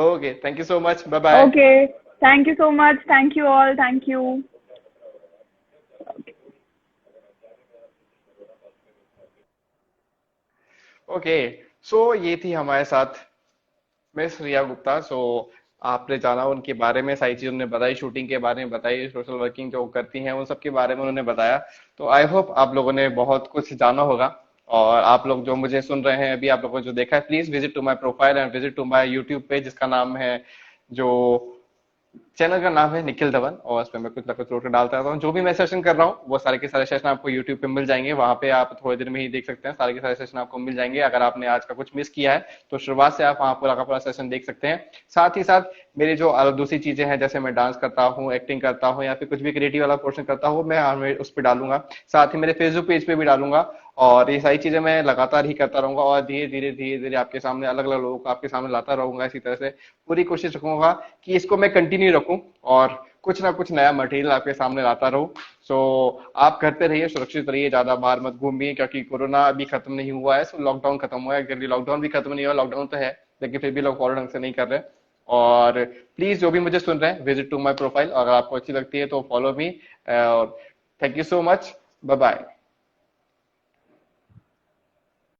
[SPEAKER 3] Okay, thank you so much, bye bye.
[SPEAKER 2] Okay, thank you so much, thank you all, thank you.
[SPEAKER 3] Okay, so ये थी हमारे साथ मिस रिया गुप्ता। सो आपने जाना उनके बारे में, सारी चीज उन्होंने बताई, शूटिंग के बारे में बताई, सोशल वर्किंग जो करती हैं उन सब के बारे में उन्होंने बताया। तो आई होप आप लोगों ने बहुत कुछ जाना होगा। और आप लोग जो मुझे सुन रहे हैं अभी, आप लोगों ने जो देखा है, please visit to my profile and visit to my YouTube पे, जिसका नाम है, जो चैनल का नाम है निखिल धवन, और उसमें मैं कुछ ना कुछ रोक डालता रहता हूँ। जो भी मैं सेशन कर रहा हूँ वो सारे के सारे सेशन आपको यूट्यूब पे मिल जाएंगे, वहां पे आप थोड़ी देर में ही देख सकते हैं, सारे के सारे सेशन आपको मिल जाएंगे। अगर आपने आज का कुछ मिस किया है तो शुरुआत से आप वहां पूरा का पूरा सेशन देख सकते हैं। साथ ही साथ मेरी जो दूसरी चीजें हैं, जैसे मैं डांस करता हूँ, एक्टिंग करता हूँ, या फिर कुछ भी क्रिएटिव वाला पोर्शन करता हूँ, मैं उस पर डालूंगा। साथ ही मेरे फेसबुक पेज पे भी डालूंगा, और ये सारी चीजें मैं लगातार ही करता रहूंगा, और धीरे धीरे आपके सामने अलग अलग लोगों को आपके सामने लाता रहूंगा। इसी तरह से पूरी कोशिश रखूंगा कि इसको मैं कंटिन्यू रखूं और कुछ ना कुछ नया मटेरियल आपके सामने लाता रहूं। सो आप घर पे रहिए, सुरक्षित रहिए, ज्यादा बाहर मत घूमिए, क्योंकि कोरोना अभी खत्म नहीं हुआ है। सो लॉकडाउन खत्म हुआ है, एक्चुअली लॉकडाउन भी खत्म नहीं हुआ, लॉकडाउन तो है लेकिन फिर भी लोग फॉलो ढंग से नहीं कर रहे। और प्लीज जो भी मुझे सुन रहे हैं, विजिट टू माई प्रोफाइल, अगर आपको अच्छी लगती है तो फॉलो मी। और thank you so much, bye bye.